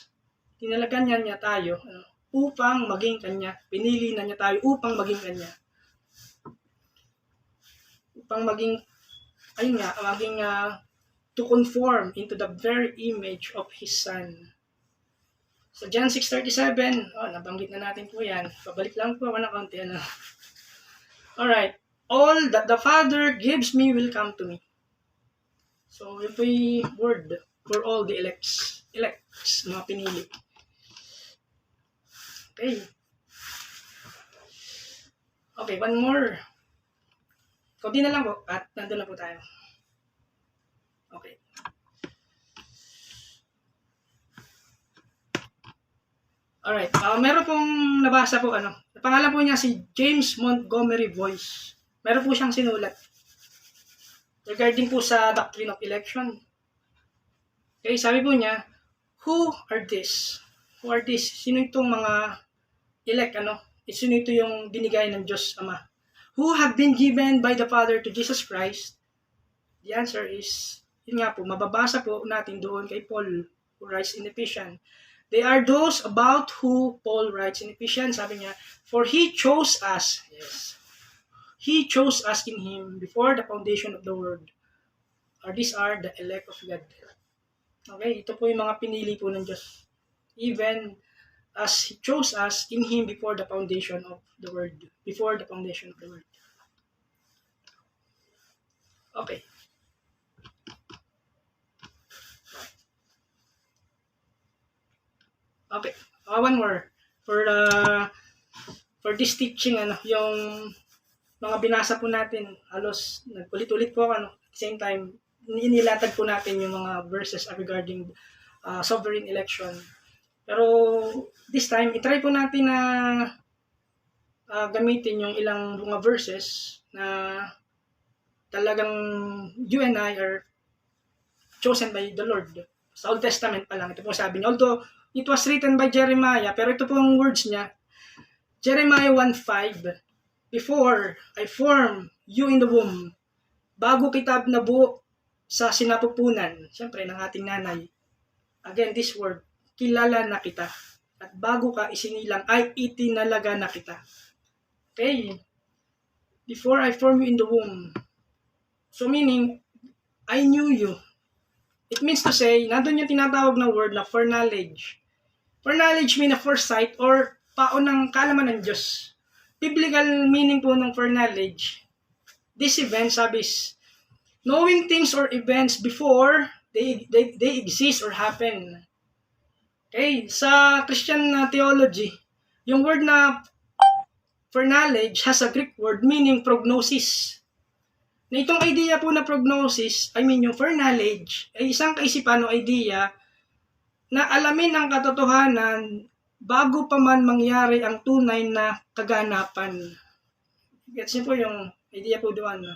Tinalagan niya tayo upang maging Kanya. Pinili na niya tayo upang maging Kanya. Upang maging, to conform into the very image of His Son. So, John 6:37, nabanggit na natin po yan. Pabalik lang po ako ng konti. Alright. All that the Father gives me will come to me. So, yun po yung word for all the elects, mga pinili. Okay, one more. Kunti na lang po at nandun na po tayo. Okay. Alright, meron pong nabasa po, pangalan po niya si James Montgomery Boyce. Meron po siyang sinulat regarding po sa doctrine of election. Okay, sabi po niya, who are these? Who are these? Sino itong mga elect, Sino ito yung binigay ng Diyos Ama? Who have been given by the Father to Jesus Christ? The answer is, yun nga po, mababasa po natin doon kay Paul, who writes in Ephesians. They are those about who Paul writes in Ephesians. Sabi niya, for He chose us. Yes. He chose us in Him before the foundation of the world. Or these are the elect of God. Okay, ito po yung mga pinili po ng Diyos. Even as He chose us in Him before the foundation of the world. Before the foundation of the world. Okay. Okay. One more. For this teaching, yung mga binasa po natin, halos nagulit-ulit po at the same time, inilatag po natin yung mga verses regarding sovereign election. Pero this time, itry po natin na gamitin yung ilang mga verses na talagang you and I are chosen by the Lord. Sa Old Testament pa lang, ito po sabi niya. Although, it was written by Jeremiah, pero ito po ang words niya. Jeremiah 1:5, before I formed you in the womb, bago kita nabuo sa sinapupunan, siyempre ng ating nanay. Again, this word, kilala na kita. At bago ka isinilang, ay itinalaga na kita. Okay? Before I formed you in the womb. So meaning, I knew you. It means to say, nandun yung tinatawag na word na foreknowledge. Foreknowledge mean na foresight or paunang kaalaman ng Diyos. Biblical meaning po ng foreknowledge, this event, sabi is, knowing things or events before they exist or happen. Okay, sa Christian theology, yung word na foreknowledge has a Greek word meaning prognosis. Na itong idea po na prognosis, yung foreknowledge, ay isang kaisipan o idea na alamin ang katotohanan bago pa man mangyari ang tunay na kaganapan. Gets niyo po yung idea po doon.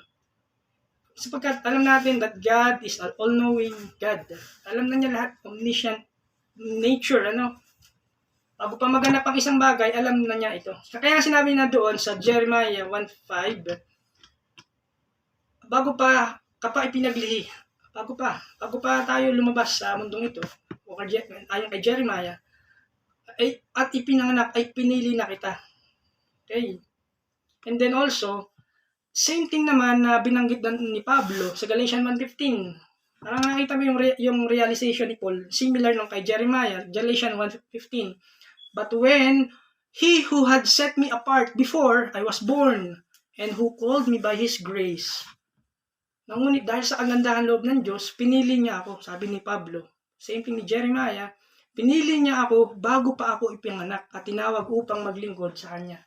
Sapagkat alam natin that God is an all-knowing God. Alam na niya lahat, omniscient nature, Bago pa maganap ang isang bagay, alam na niya ito. Kaya sinabi na doon sa Jeremiah 1:5, bago pa ipinaglihi, bago pa tayo lumabas sa mundong ito, o ayon kay Jeremiah, at ipinanganak ay pinili na kita. Okay. And then also, same thing naman na binanggit ni Pablo sa Galatians 1:15. Parang nakita mo yung realization ni Paul, similar nung kay Jeremiah, Galatians 1:15. But when He who had set me apart before I was born, and who called me by His grace. Ngunit dahil sa kagandahan loob ng Diyos, pinili niya ako, sabi ni Pablo. Same thing ni Jeremiah, pinili niya ako bago pa ako ipinanganak at tinawag upang maglingkod sa Kanya.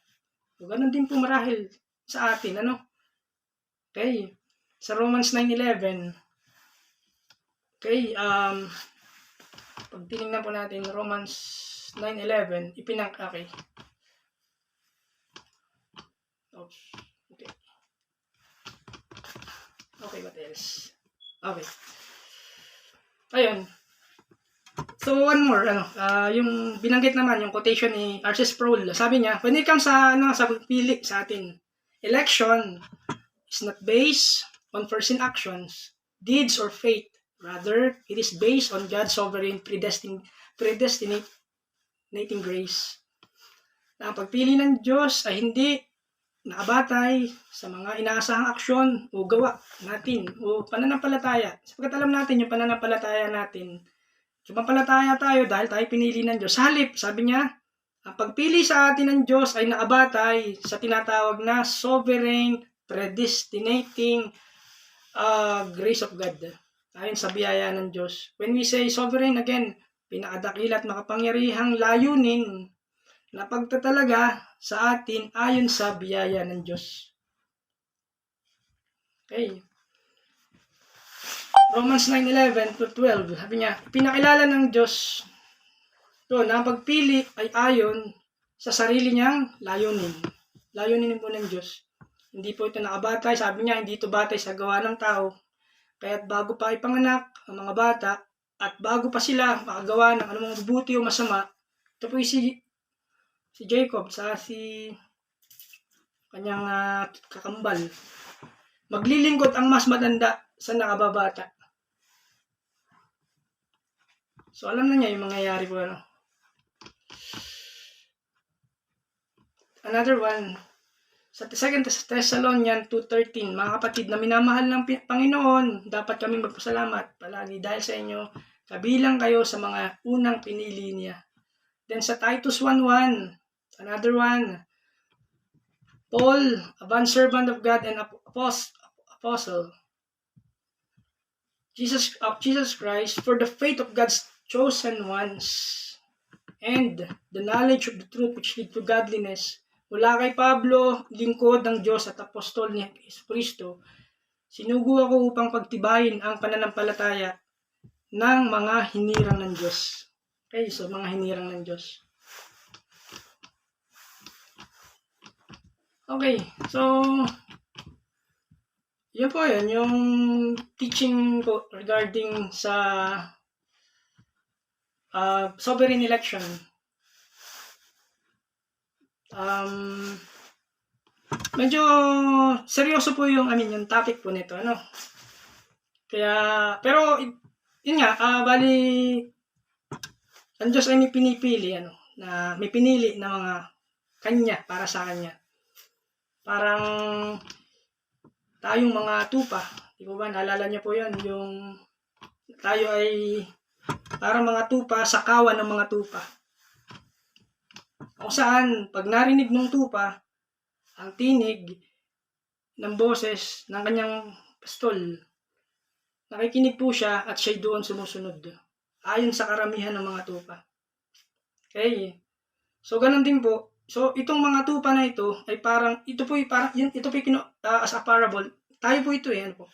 So, ganun din po marahil sa atin, Okay. Sa Romans 9:11, okay, pag tinignan po natin, Romans 9:11, okay. Oops. Okay. Okay, what else? Okay. Ayun. So, one more, yung binanggit naman, yung quotation ni R.C. Sproul, sabi niya, when it comes sa pagpili sa atin, election is not based on foreseen actions, deeds, or fate. Rather, it is based on God's sovereign predestinating grace. Na ang pagpili ng Diyos ay hindi nakabatay sa mga inaasahang aksyon o gawa natin o pananampalataya. Sapagkat alam natin yung pananampalataya natin, sumampalataya tayo dahil tayo pinili ng Diyos. Sa halip, sabi niya, ang pagpili sa atin ng Diyos ay nakabatay sa tinatawag na sovereign predestinating grace of God. Ayon sa biyaya ng Diyos. When we say sovereign, again, pinakadakila at makapangyarihang layunin na pagtatalaga sa atin ayon sa biyaya ng Diyos. Okay. Romans 9:11 to 12, sabi niya, pinakilala ng Diyos doon na ang pagpili ay ayon sa sarili niyang layunin. Layunin po ng Diyos. Hindi po ito nakabatay, sabi niya, hindi ito batay sa gawa ng tao. Kaya't bago pa ipanganak ang mga bata at bago pa sila makagawa ng anumang mabuti o masama, ito po si Jacob sa si kanyang kakambal. Maglilingkod ang mas matanda sa nakababata. So alam na niya yung mangyayari po. Another one, sa 2 Thessalonians 2:13, mga kapatid na minamahal ng Panginoon, dapat kaming magpasalamat palagi dahil sa inyo, kabilang kayo sa mga unang pinili niya. Then sa Titus 1:1, another one, Paul, a bondservant of God and apostle, Jesus Christ, for the faith of God's chosen ones, and the knowledge of the truth which lead to godliness. Mula kay Pablo, lingkod ng Diyos at apostol ni Kristo, sinugo ako upang pagtibayin ang pananampalataya ng mga hinirang ng Diyos. Okay, so mga hinirang ng Diyos. Okay, so yun po yun, yung teaching ko regarding sa sovereign election. Medyo seryoso po yung topic po nito, ano. Kaya, pero yun nga, bali ang Diyos ay may pinipili, na may pinili na mga kanya para sa kanya. Parang tayong mga tupa, di ba? Naalala niyo po yun, yung tayo ay parang mga tupa sa kawan ng mga tupa. Kung saan, pag narinig ng tupa, ang tinig ng boses ng kanyang pastol, nakikinig po siya at siya doon sumusunod. Ayon sa karamihan ng mga tupa. Okay? So, ganun din po. So, itong mga tupa na ito ay parang, ito po as a parable, tayo po ito po.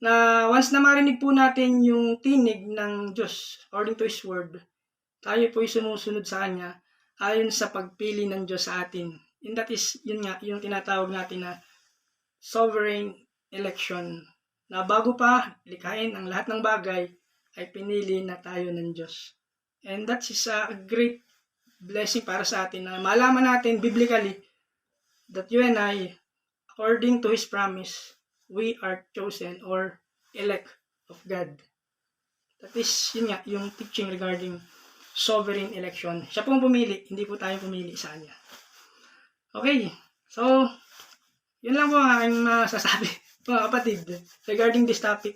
Na once na marinig po natin yung tinig ng Diyos, according to His Word, tayo po sumusunod sa Kanya, ayon sa pagpili ng Diyos sa atin. And that is, yun nga, yung tinatawag natin na sovereign election. Na bago pa likhain ang lahat ng bagay, ay pinili na tayo ng Diyos. And that is a great blessing para sa atin na malaman natin biblically that you and I, according to His promise, we are chosen or elect of God. That is, yun nga, yung teaching regarding sovereign election. Siya pong pumili, hindi po tayo pumili sa Kanya. Okay, so, yun lang po ang aking masasabi, mga kapatid, regarding this topic.